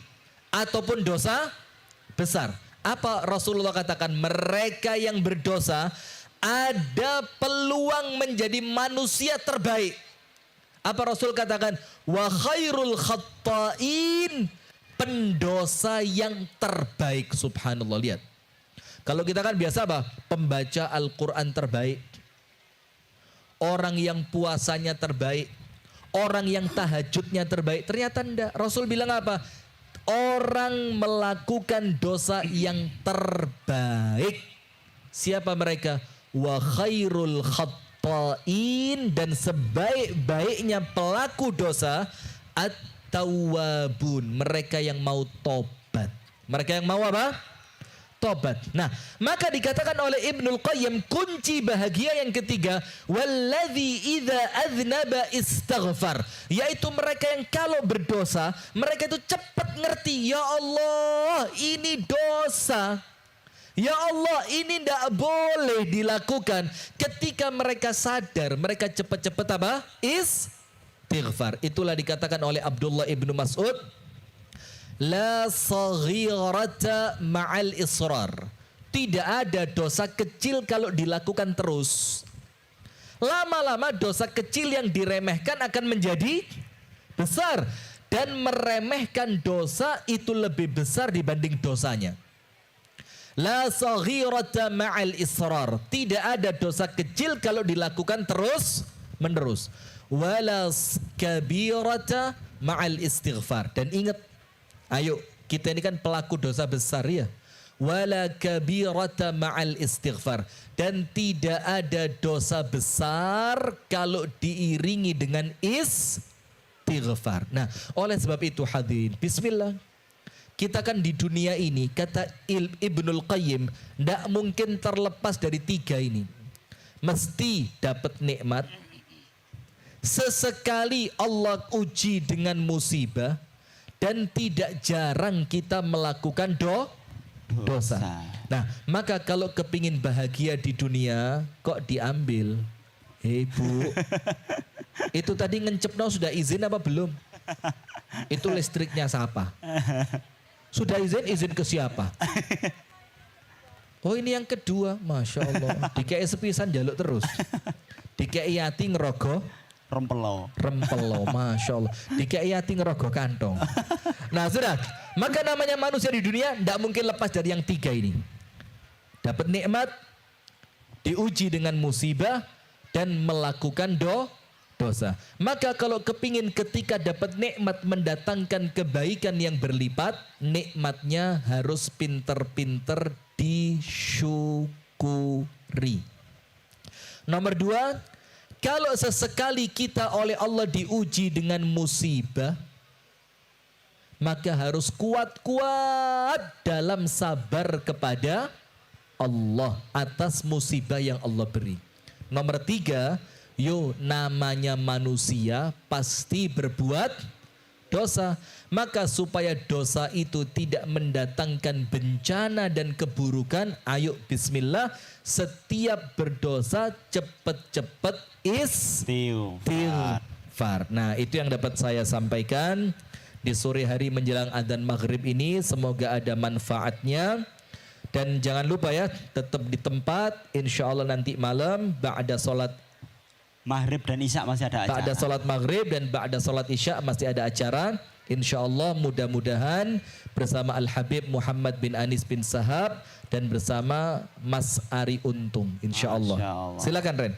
ataupun dosa besar. Apa Rasulullah katakan? Mereka yang berdosa ada peluang menjadi manusia terbaik. Apa Rasul katakan? Wa khairul khatta'in, pendosa yang terbaik. Subhanallah, lihat. Kalau kita kan biasa apa? Pembaca Al-Quran terbaik. Orang yang puasanya terbaik. Orang yang tahajudnya terbaik. Ternyata enggak. Rasul bilang apa? Orang melakukan dosa yang terbaik. Siapa mereka? Wa khairul khatta'in, dan sebaik-baiknya pelaku dosa at-tawwabun, mereka yang mau tobat. Mereka yang mau apa? Tobat. Nah, maka dikatakan oleh Ibnul Qayyim, kunci bahagia yang ketiga, walladzi idza aznaba istaghfar, yaitu mereka yang kalau berdosa, mereka itu cepat ngerti, ya Allah, ini dosa. Ya Allah, ini tidak boleh dilakukan. Ketika mereka sadar, mereka cepat-cepat apa? Istighfar. Itulah dikatakan oleh Abdullah ibnu Mas'ud, la saghirata ma'al israr. Tidak ada dosa kecil kalau dilakukan terus. Lama-lama dosa kecil yang diremehkan akan menjadi besar. Dan meremehkan dosa itu lebih besar dibanding dosanya. La saghirata ma'al israr. Tidak ada dosa kecil kalau dilakukan terus menerus. Wala kabirata ma'al istighfar. Dan ingat, ayo, kita ini kan pelaku dosa besar ya. Wala kabirata ma'al istighfar. Dan tidak ada dosa besar kalau diiringi dengan istighfar. Nah, oleh sebab itu hadirin, bismillah. Kita kan di dunia ini, kata Ibnul Qayyim, tidak mungkin terlepas dari tiga ini. Mesti dapat nikmat. Sesekali Allah uji dengan musibah. Dan tidak jarang kita melakukan dosa. Nah, maka kalau kepingin bahagia di dunia, kok diambil? Bu, itu tadi ngencepno sudah izin apa belum? Itu listriknya siapa? Sudah izin ke siapa? Oh, ini yang kedua, Masya Allah. Dikei sepisan jaluk terus. Dikei yati ngerogoh Rempelo, Masya Allah. Dikei yati ngerogoh kantong. Nah sudah, maka namanya manusia di dunia tidak mungkin lepas dari yang tiga ini. Dapat nikmat, diuji dengan musibah, dan melakukan dosa. Maka kalau kepingin ketika dapat nikmat mendatangkan kebaikan yang berlipat, nikmatnya harus pinter-pinter disyukuri. Nomor dua, kalau sesekali kita oleh Allah diuji dengan musibah, maka harus kuat-kuat dalam sabar kepada Allah atas musibah yang Allah beri. Nomor tiga, namanya manusia pasti berbuat dosa. Maka supaya dosa itu tidak mendatangkan bencana dan keburukan, ayo bismillah, setiap berdosa cepet-cepet istighfar. Nah, itu yang dapat saya sampaikan di sore hari menjelang adzan maghrib ini. Semoga ada manfaatnya. Dan jangan lupa ya, tetap di tempat. Insya Allah nanti malam ba'da sholat maghrib dan isya masih ada acara. Ba'da sholat maghrib dan ba'da sholat isya masih ada acara. Insya Allah mudah-mudahan bersama Al-Habib Muhammad bin Anis bin Sahab dan bersama Mas Ari Untung. Insya Allah. Silakan Ren.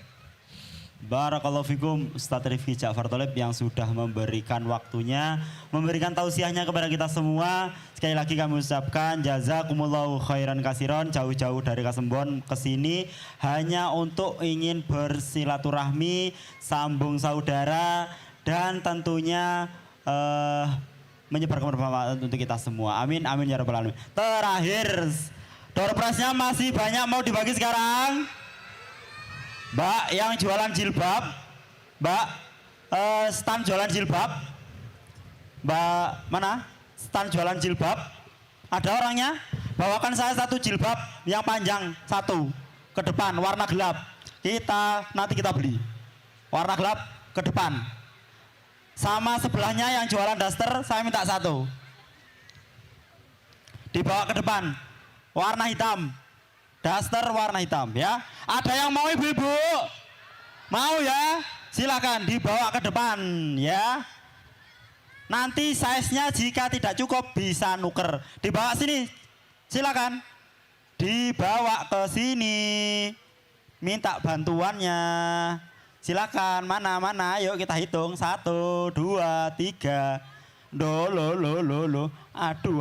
Barakallahu fikum Ustadz Rifki Ja'far Thalib yang sudah memberikan waktunya, memberikan tausiahnya kepada kita semua. Sekali lagi kami ucapkan jazakumullahu khairan kasiron, jauh-jauh dari Kasembon ke sini hanya untuk ingin bersilaturahmi, sambung saudara, dan tentunya menyebarkan bermanfaat untuk kita semua. Amin, amin ya rabbal alamin. Terakhir, door prize-nya masih banyak, mau dibagi sekarang. Mbak yang jualan jilbab, Mbak stand jualan jilbab, Mbak mana? Stand jualan jilbab, ada orangnya? Bawakan saya satu jilbab yang panjang, satu ke depan, warna gelap. Nanti kita beli, warna gelap ke depan. Sama sebelahnya yang jualan daster, saya minta satu. Dibawa ke depan. Warna hitam. Daster warna hitam ya. Ada yang mau ibu-ibu? Mau ya? Silakan dibawa ke depan ya. Nanti size-nya jika tidak cukup bisa nuker. Dibawa sini. Silakan. Dibawa ke sini. Minta bantuannya. Silakan, mana, yuk kita hitung. 1, 2, 3. Lo. Aduh.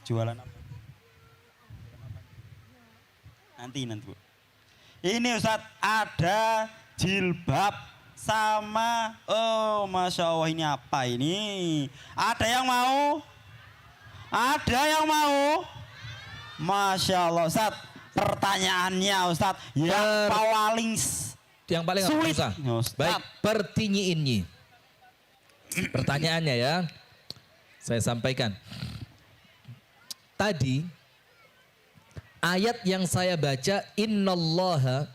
Jualan apa? Nanti Bu. Ini Ustadz ada jilbab sama, oh Masya Allah ini apa ini? Ada yang mau? Ada yang mau? Masya Allah Ustadz. Pertanyaannya Ustadz yang paling sulit. Susah. Baik, pertinyiinnya. Pertanyaannya ya, saya sampaikan. Tadi ayat yang saya baca, innallaha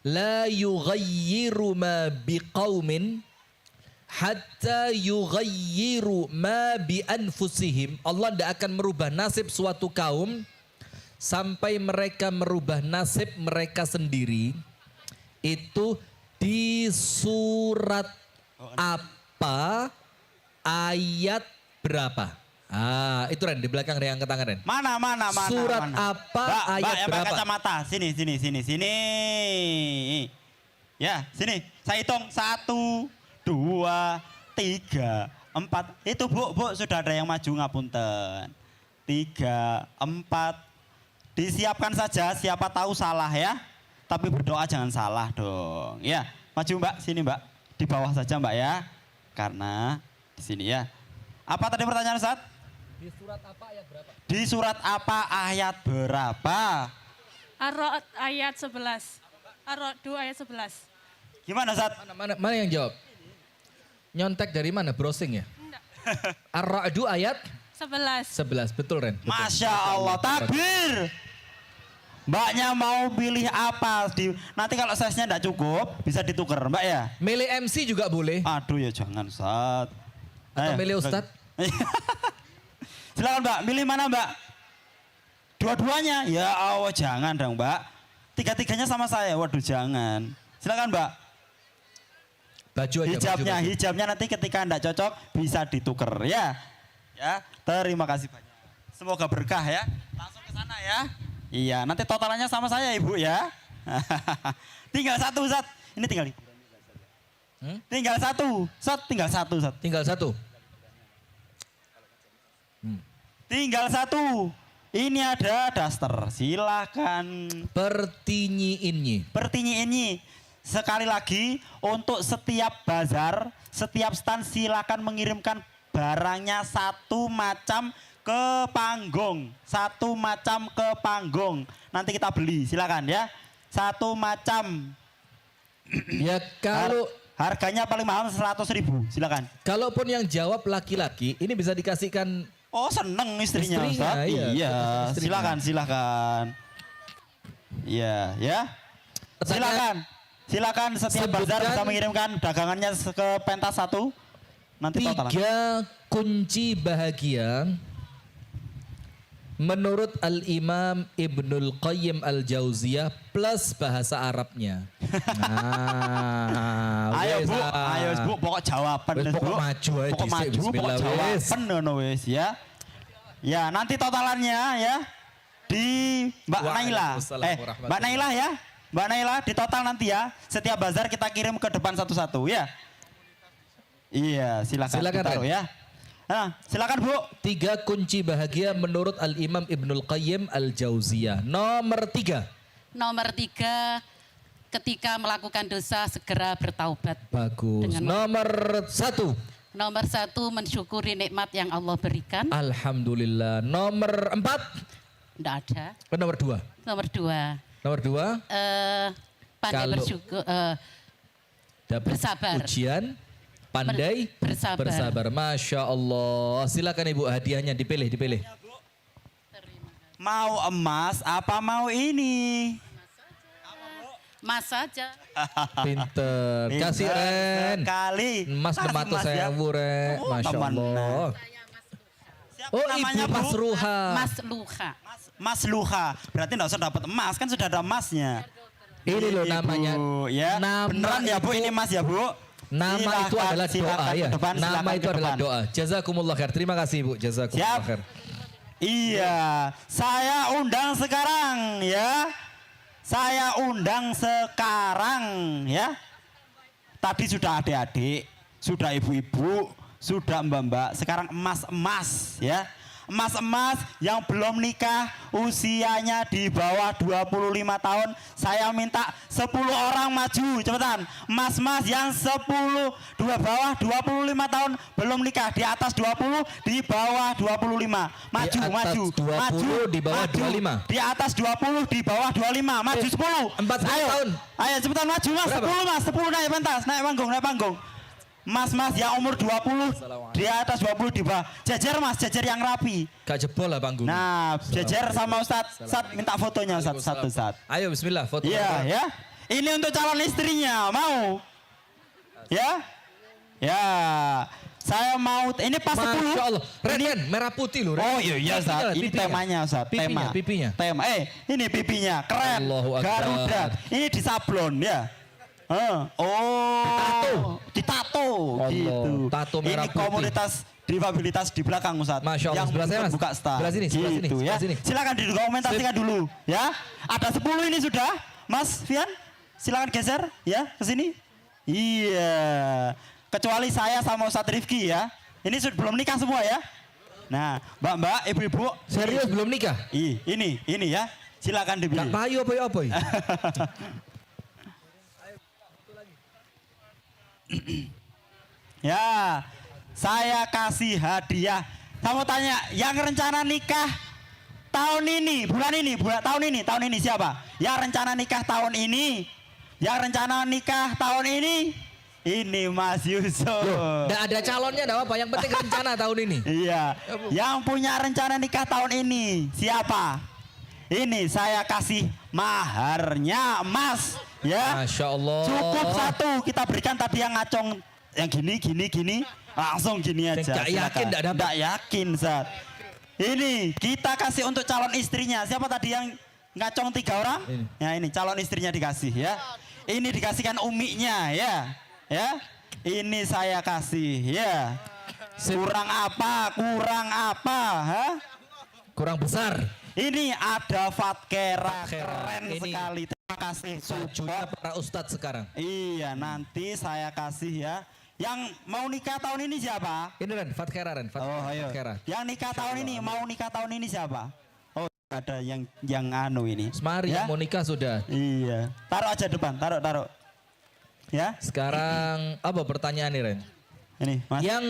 la yughayyiru ma biqaumin hatta yughayyiru ma bi anfusihim. Allah tidak akan merubah nasib suatu kaum sampai mereka merubah nasib mereka sendiri. Itu di surat apa, ayat berapa? Ah, itu Ren, di belakang yang angkat tangan Ren. Mana. Surat mana. apa, Mbak, ayat yang berapa? pakai kacamata. Sini. Ya, sini. Saya hitung 1, 2, 3, 4. Itu Bu, sudah ada yang maju ngapunten. 3, 4. Disiapkan saja, siapa tahu salah ya. Tapi berdoa jangan salah dong. Ya, maju Mbak, sini Mbak. Di bawah saja Mbak ya. Karena di sini ya. Apa tadi pertanyaan Ustaz? Di surat apa ayat berapa? Di surat apa ayat berapa? Ar-Ra'd ayat 11. Ar-Ra'd ayat 11. Gimana Ustaz? Mana yang jawab? Nyontek dari mana? Browsing ya? Enggak. Ar-Ra'd ayat 11. 11, betul Ren? Betul. Masya Allah, takbir. Mbaknya mau pilih apa? Nanti kalau size-nya enggak cukup, bisa ditukar Mbak ya? Milih MC juga boleh. Aduh ya jangan Ustaz. Atau Ayo, milih Ustadz? Silakan Mbak, milih mana Mbak? Dua-duanya? Ya Allah jangan dong Mbak. Tiga-tiganya sama saya, waduh jangan. Silakan Mbak. Baju aja. Hijabnya nanti ketika enggak cocok bisa ditukar ya. Ya, terima kasih banyak. Semoga berkah ya. Langsung ke sana ya. Iya, nanti totalannya sama saya Ibu ya. Tinggal satu Ustaz. Ini tinggal Tinggal satu. Tinggal satu. Tinggal satu. Ini ada daster. Silakan. Pertinyiinnya. Sekali lagi untuk setiap bazar, setiap stand silakan mengirimkan barangnya satu macam ke panggung. Nanti kita beli, silakan ya. Satu macam. Ya kalau harganya paling mahal 100.000, silakan. Kalaupun yang jawab laki-laki, ini bisa dikasihkan. Oh seneng istrinya Ustaz. Iya, silakan. Iya, ya. Silakan setiap bazar bisa mengirimkan dagangannya ke pentas 1. Nanti total. 3 kunci bahagia menurut Al-Imam Ibnul Qayyim Al-Jauziyah plus bahasa Arabnya. Nah, ayo Bu, pokok jawaban wes, pokok maju aja pokok dhisik, maju, pokok jawaban ngono wis ya. Ya, nanti totalannya ya di Mbak Naila. Mbak Naila ya. Mbak Naila di total nanti ya. Setiap bazar kita kirim ke depan satu-satu ya. Iya, silakan taruh ya. Nah, silakan Bu. 3 kunci bahagia menurut Al-Imam Ibnul Qayyim Al-Jauziyah. Nomor 3. Nomor 3, ketika melakukan dosa segera bertaubat. Bagus. Nomor 1. Nomor 1, mensyukuri nikmat yang Allah berikan. Alhamdulillah. Nomor 4. Tidak ada. Nomor 2. Nomor 2. Nomor 2. Pandai bersyukur. Dapat bersabar. Ujian. Pandai bersabar. Masya Allah. Silakan Ibu, hadiahnya dipilih. Mau emas apa mau ini? Mas saja. Pinter. Kasih Ren. Sekali. Mas Kasih, Demato Mas, ya. sewu Ren. Oh, Masya teman. Allah. Siapa Oh namanya, Ibu Bu? Mas Ruha. Mas Luha. Mas Luha. Berarti enggak usah dapat emas, kan sudah ada emasnya. Ini loh namanya. Bu, ya. Nama Beneran ya Bu, itu- ini Mas ya Bu. Nama itu Silakan, adalah doa silakan ya. ke depan, Nama silakan itu ke adalah depan. doa. Jazakumullah khair. Terima kasih Bu. Jazakumullah Siap. khair. Iya, saya undang sekarang ya. Saya undang sekarang ya. Tadi sudah adik-adik, sudah ibu-ibu, sudah mbak-mbak, sekarang emas-emas ya. Emas-emas yang belum nikah, usianya di bawah 25 tahun, saya minta 10 orang maju, cepetan. Emas-emas yang 10, bawah 25 tahun, belum nikah, di atas 20, di bawah 25. Maju, Di atas maju, 20, maju, di bawah maju. 25. Di atas 20, di bawah 25, maju 10. 40 Ayo, tahun. ayo cepetan maju Mas, Berapa? 10 Mas, 10 naik pentas, naik panggung, naik panggung. Mas-mas yang umur 20, di atas 20 di bawah. Jejer Mas, jejer yang rapi. Gak jebol lah panggung. Nah, jejer sama Ustadz. Ustadz minta fotonya Ustadz, satu Ustadz. Ayo bismillah foto. Iya, ya. Ini untuk calon istrinya, mau? Ya? Ya. Saya mau, ini pas 10. Masya Allah. Ren, merah putih loh. Ren. Oh iya Ustaz, ini Pipinya. temanya Ustaz, Pipinya, tema. pipinya. Tema, ini pipinya, keren. Allahu Akbar. Garuda, ini disablon ya. Oh, ditato Allah, gitu. tato merah ini putih. komunitas difabilitas di belakang Ustaz. Masya Allah, yang sebelah saya, Mas. buka star. Sebelah sini, sebelah sini, Gitu, ya. sebelah sini. Silakan didokumentasikan dulu ya. Ada 10 ini sudah, Mas Fian. Silakan geser ya ke sini. Iya. Kecuali saya sama Ustadz Rifki ya. Ini sudah belum nikah semua ya. Nah, Mbak-mbak, ibu-ibu. Serius belum nikah? Ini ya. Silakan dibeli. Gak payu apa ya? Ya, saya kasih hadiah. Saya mau tanya, yang rencana nikah tahun ini, tahun ini siapa? Yang rencana nikah tahun ini, ini Mas Yusuf. Gak ada calonnya, gak apa-apa. Yang penting rencana tahun ini. Iya, yang punya rencana nikah tahun ini siapa? Ini saya kasih maharnya emas, ya. Masya Allah. Cukup satu, kita berikan tadi yang ngacong, yang gini, langsung gini aja. Nggak yakin, silakan. nggak dapat. Nggak yakin, Zat. Ini kita kasih untuk calon istrinya. Siapa tadi yang ngacong 3 orang? Ini. Ya ini calon istrinya dikasih ya. Ini dikasihkan uminya ya, ya. Ini saya kasih ya. Kurang apa? Hah? Kurang besar. Ini ada Fatkera, keren Ini sekali. Terima kasih. Bajunya para ustadz sekarang. Iya, nanti saya kasih ya. Yang mau nikah tahun ini siapa? Ini Ren, Fatkera Ren. Oh, ayo. Fatkera. Yang nikah tahun ini, mau nikah tahun ini siapa? Oh, ada yang anu ini. Semari Ya? yang mau nikah sudah. Iya. Taruh aja depan, taruh. Ya, Sekarang apa pertanyaannya Ren? ini Mas. Yang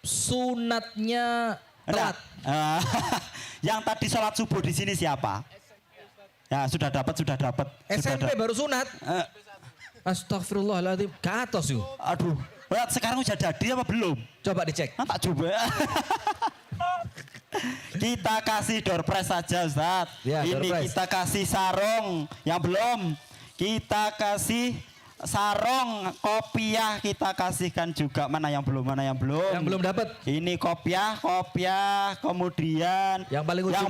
sunatnya telat. Enggak. Yang tadi sholat subuh di sini siapa? Ya, sudah dapat. SMP baru sunat. Eh, Astagfirullahaladzim. Ke atas yuk. aduh, sekarang udah jadi apa belum? Coba dicek. Nah, tak coba. Kita kasih door prize saja Ustaz. Ya, door ini prize. kita kasih sarung yang belum. Kita kasih sarung kopiah, kita kasihkan juga. Mana yang belum? Yang belum dapat. Ini kopiah, kemudian Yang paling ujung,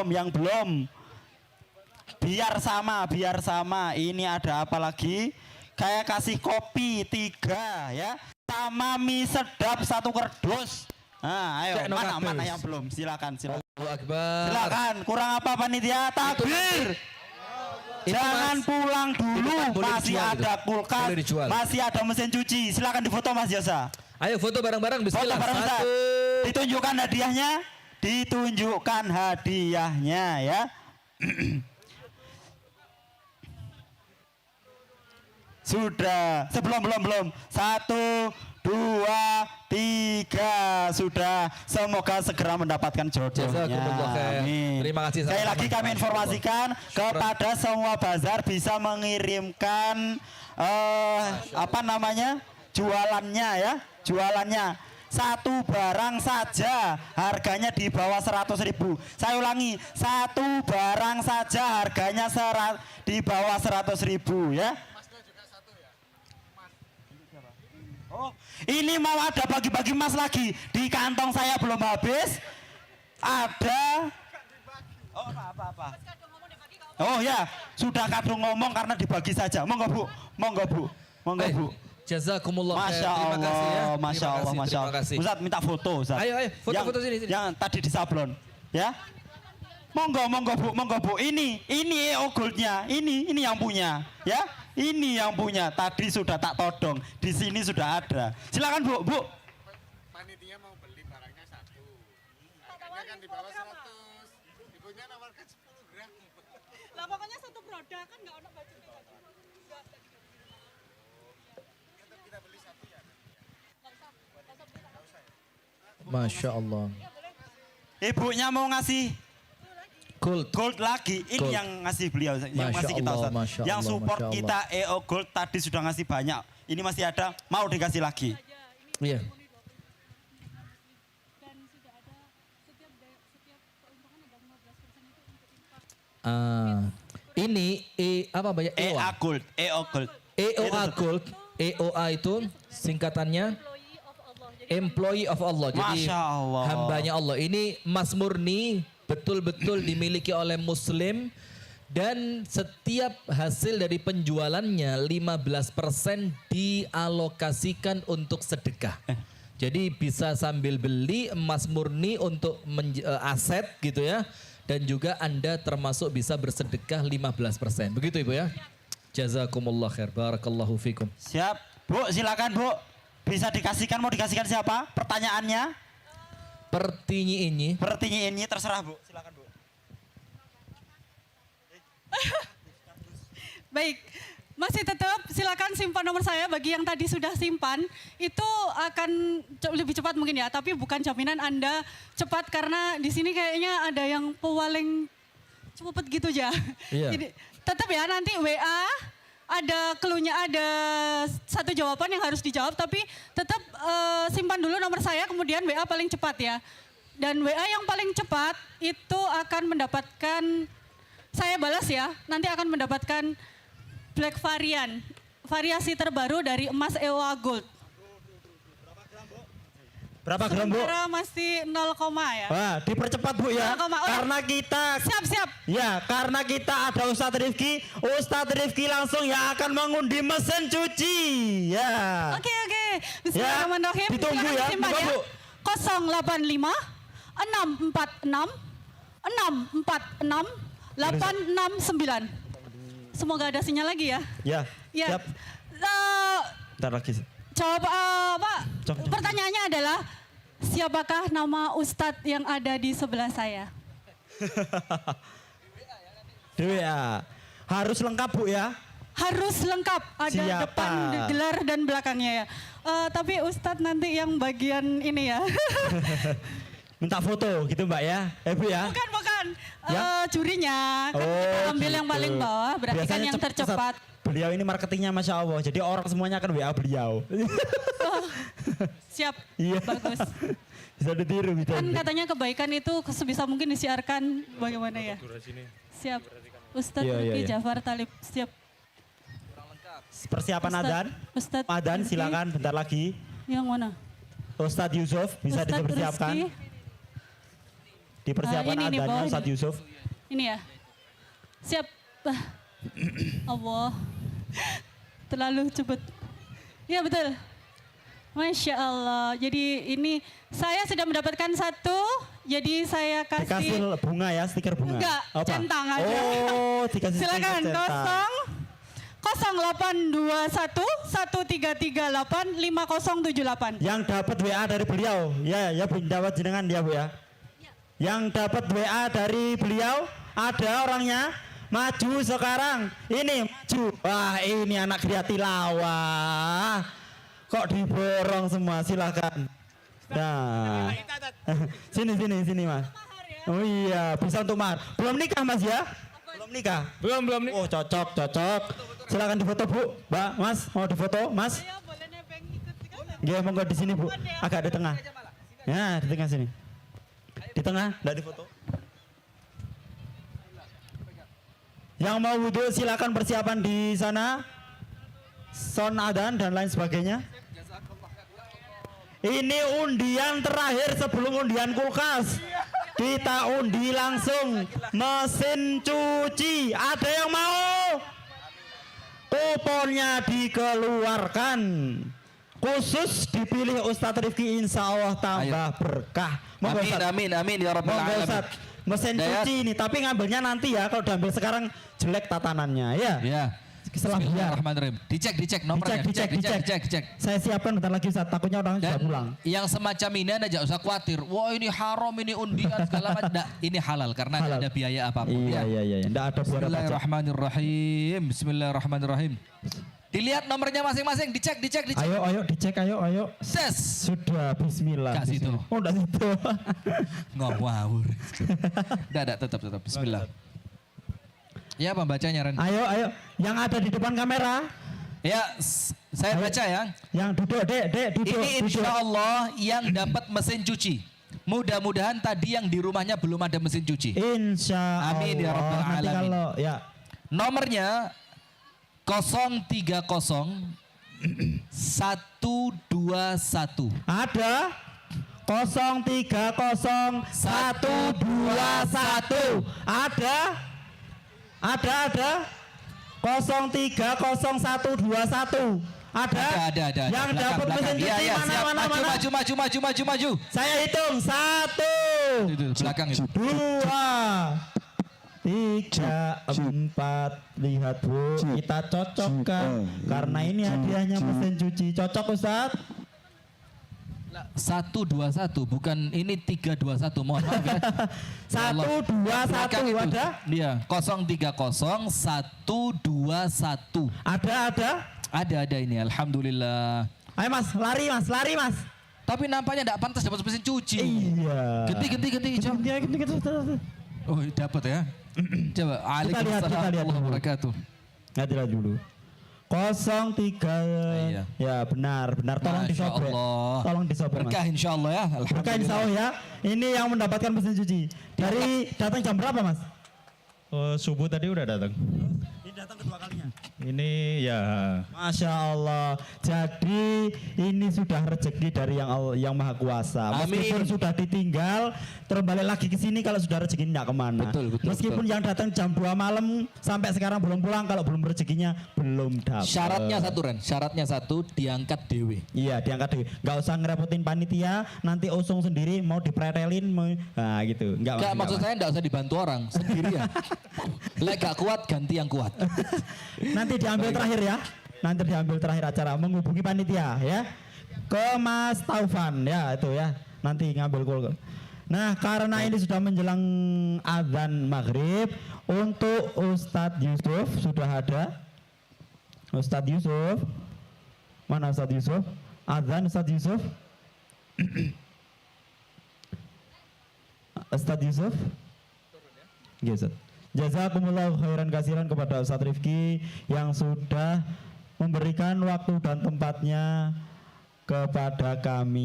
yang belum. Biar sama. Ini ada apa lagi? Kayak kasih kopi 3 ya. Sama mie sedap 1 kardus. Nah, ayo Cek no kabel. mana yang belum? Silakan. Allahu Akbar. Silakan. Kurang apa panitia? Takbir. Itu, Jangan Mas. pulang dulu. Itu kan boleh Masih dijual ada itu. kulkas, Boleh dijual. masih ada mesin cuci. Silakan difoto Mas Yosa. Ayo foto bareng-bareng. Foto Bismillah. bareng Ustaz. Ditunjukkan hadiahnya ya. Sudah. Belum. 1, 2, 3 sudah. Semoga segera mendapatkan jodohnya. Jazakumullah khair. Amin. Terima kasih Sekali sama-sama. lagi kami informasikan kepada semua bazar bisa mengirimkan jualannya ya. Jualannya satu barang saja harganya di bawah 100.000. Saya ulangi, satu barang saja harganya di bawah 100.000 ya. Oh, ini mau ada bagi-bagi emas lagi. Di kantong saya belum habis. Ada. Oh, apa. Oh ya, sudah kadung ngomong karena dibagi saja. Monggo Bu, monggo Bu, monggo Bu. Jazakumullah khair. Masya Terima kasih ya. Allah, Masya Terima Allah, kasih, Masya terima Allah. kasih. Ustaz minta foto, Ustaz. Ayo, foto sini. Yang tadi di sablon, ya. Monggo Bu. Ini EO Goldnya, ini yang punya, ya. Ini yang punya. Tadi sudah tak todong, di sini sudah ada. Silakan Bu. Panitia mau beli barangnya satu. Harganya kan di bawah 100. Ibunya nawarkan 10 gram. Lah pokoknya satu produk kan nggak ono baju Kita beli satu ya. Masya Allah. Ibunya mau ngasih Gold lagi, ini Gold. yang ngasih beliau, yang Masya masih kita Allah, Ustaz. Masya Yang Allah, support Masya Allah. kita EO Gold tadi sudah ngasih banyak. Ini masih ada, mau dikasih lagi. Iya. Ini apa banyak EA Gold. EOA Gold. EOA itu singkatannya Employee of Allah. Jadi Masya Allah. hambanya Allah. Ini emas murni betul-betul dimiliki oleh Muslim dan setiap hasil dari penjualannya 15% dialokasikan untuk sedekah. Jadi bisa sambil beli emas murni untuk aset gitu ya. Dan juga Anda termasuk bisa bersedekah 15%. Begitu Ibu ya? Jazakumullah khair. Barakallahu fikum. Siap. Bu, silakan Bu. Bisa dikasihkan, mau dikasihkan siapa? Pertanyaannya? Pertinyi ini. Terserah Bu. Silakan Bu. Baik, masih tetap silakan simpan nomor saya bagi yang tadi sudah simpan. Itu akan lebih cepat mungkin ya, tapi bukan jaminan Anda cepat karena di sini kayaknya ada yang paling cepet gitu aja. Iya. Jadi tetap ya nanti WA ada clue-nya, ada satu jawaban yang harus dijawab, tapi tetap simpan dulu nomor saya, kemudian WA paling cepat ya. Dan WA yang paling cepat itu akan mendapatkan, saya balas ya, nanti akan mendapatkan black variasi terbaru dari emas EOA Gold. Berapa gram Bu? Sementara masih 0, ya. Wah, dipercepat Bu ya. 0, oh, Karena kita Siap. Ya, karena kita ada Ustadz Rifki langsung yang akan mengundi mesin cuci. Ya. Oke. Bismillahirrahmanirrahim. Ditunggu Silakan ya, disimpan buka, Bu. 085 646 869. Semoga ada sinyal lagi ya. Ya. Ya. Siap. Bentar lagi. Jawab Pak. Cok. Pertanyaannya adalah siapakah nama Ustadz yang ada di sebelah saya? Dewi ya. Harus lengkap Bu ya. Harus lengkap, ada Siapa? depan, gelar dan belakangnya ya. Tapi Ustadz nanti yang bagian ini ya. Minta foto gitu Mbak ya. Bu ya. Bukan. Ya? Jurinya kan kita ambil yang gitu. paling bawah, berarti kan Biasanya yang tercepat. Beliau ini marketingnya Masya Allah. Jadi orang semuanya akan WA beliau. Siap, Iya. bagus. Bisa ditiru. Bisa. Kan katanya kebaikan itu sebisa mungkin disiarkan bagaimana ya. Siap. Ustadz Iya, Rifki iya. Jafar Talib, siap. Persiapan Adan. Ustadz Adan Rifki. silakan bentar lagi. Yang mana? Ustadz Yusuf bisa Ustadz dipersiapkan. Rizky. Dipersiapkan Ini Adannya bawah Ustadz ini. Yusuf. Ini ya. Siap. Allah. Terlalu cepat. Ya betul. Masya Allah. Jadi ini saya sudah mendapatkan satu. Jadi saya Dikasih kasih. bunga ya, stiker bunga. Enggak, Apa? centang aja. Oh, dikasih Silakan. stiker centang. 0821 1338 5078. Yang dapat WA dari beliau, ya Bu, dapat jenengan ya Bu ya. Yang dapat WA dari beliau ada orangnya, maju sekarang. Ini maju. Wah ini anak kriya tilawah. Kok diborong semua, silakan. Nah, sini Mas. Oh iya, bisa untuk mahar. Belum nikah Mas ya? Belum nikah. Belum. Oh cocok. Silakan difoto Bu, Mbak, Mas, mau difoto Mas? Nggih, monggo di sini Bu. Agak di tengah. Ya, di tengah sini. Di tengah, enggak di foto. Yang mau wudhu silakan persiapan di sana. Son adan dan lain sebagainya. Ini undian terakhir sebelum undian kulkas. Kita undi langsung mesin cuci. Ada yang mau? Kuponnya dikeluarkan. Khusus dipilih Ustadz Rifki, insya Allah tambah berkah. Monggo, Amin, Ustadz. amin, amin ya rabbal Monggo, alamin. Ustadz. Mesin Dayat. cuci ini, tapi ngambilnya nanti ya. Kalau diambil sekarang jelek tatanannya ya. Ya. Setelah biar. Bismillahirrahmanirrahim. Dicek nomornya. Dicek. Saya siapkan bentar lagi Ustadz. Takutnya orang sudah Dan pulang. yang semacam ini Anda jangan usah khawatir. Wah ini haram, ini undian segala macam. Nggak, ini halal karena Halal. tidak ada biaya apapun. Iya, ya. iya. Nggak ada biaya pajak. Bismillahirrahmanirrahim. Bismillahirrahmanirrahim. Dilihat nomornya masing-masing. Dicek. Ayo, dicek, ayo. Ses. Sudah, bismillah. Nggak situ. Oh, enggak situ. Ngawur. Tidak, tetap. Bismillah. Ya pembacanya Ren. Ayo. Yang ada di depan kamera. Ya, saya Ayo. baca ya. Yang duduk, Dek, duduk. Ini insya Allah yang dapat mesin cuci. Mudah-mudahan tadi yang di rumahnya belum ada mesin cuci. Insya Allah. Amin ya rabbal Nanti alamin. kalau, ya. Nomornya 030 121. Ada 030 121. Ada 030 121. Ada. Yang dapat mesin cuci Iya, mana. Maju. Saya hitung 1, Itu, belakang itu. 2, 3, 4. Lihat Bu, kita cocokkan karena ini hadiahnya mesin cuci. Cocok Ustaz? 121 bukan ini 321, mohon maaf ya. 121 ada? Iya, 030 121. Ada ini, alhamdulillah. Ayo Mas, lari Mas. Tapi nampaknya tidak pantas dapat mesin cuci. Iya. Ganti. Coba. Oh, dapat ya. Coba. Waalaikumsalam lihat warahmatullahi dulu. wabarakatuh. Nanti lihat dulu. 03. Iya. Ya benar. Tolong Masya disobek. Allah. Tolong disobek Mas. Berkah insya Allah ya. Berkah insya Allah ya. Ini yang mendapatkan mesin cuci. Dari datang jam berapa Mas? Subuh tadi udah datang. Ini datang kedua kalinya. Ini ya Masya Allah. Jadi ini sudah rezeki dari yang Maha Kuasa. Meskipun Amin. sudah ditinggal, terbalik lagi ke sini kalau sudah rezeki tidak kemana. Betul, Meskipun yang datang jam 2 malam sampai sekarang belum pulang, kalau belum rezekinya belum dapat. Syaratnya satu Ren, syaratnya satu diangkat dewe. Iya diangkat dulu. Gak usah ngerepotin panitia. Nanti usung sendiri mau dipretelin, nah gitu. Enggak, maksud saya enggak usah dibantu orang, sendirian. Lek gak kuat ganti yang kuat. Nanti diambil terakhir ya. Nanti diambil terakhir acara menghubungi panitia ya. Ke Mas Taufan ya itu ya. Nanti ngambil call. Nah karena ini sudah menjelang azan maghrib, untuk Ustadz Yusuf sudah ada. Ustadz Yusuf, mana Ustadz Yusuf? Azan Ustadz Yusuf. Ustadz Yusuf. Iya Ustadz. Jazakumullah khairan kasiran kepada Ustadz Rifki yang sudah memberikan waktu dan tempatnya kepada kami.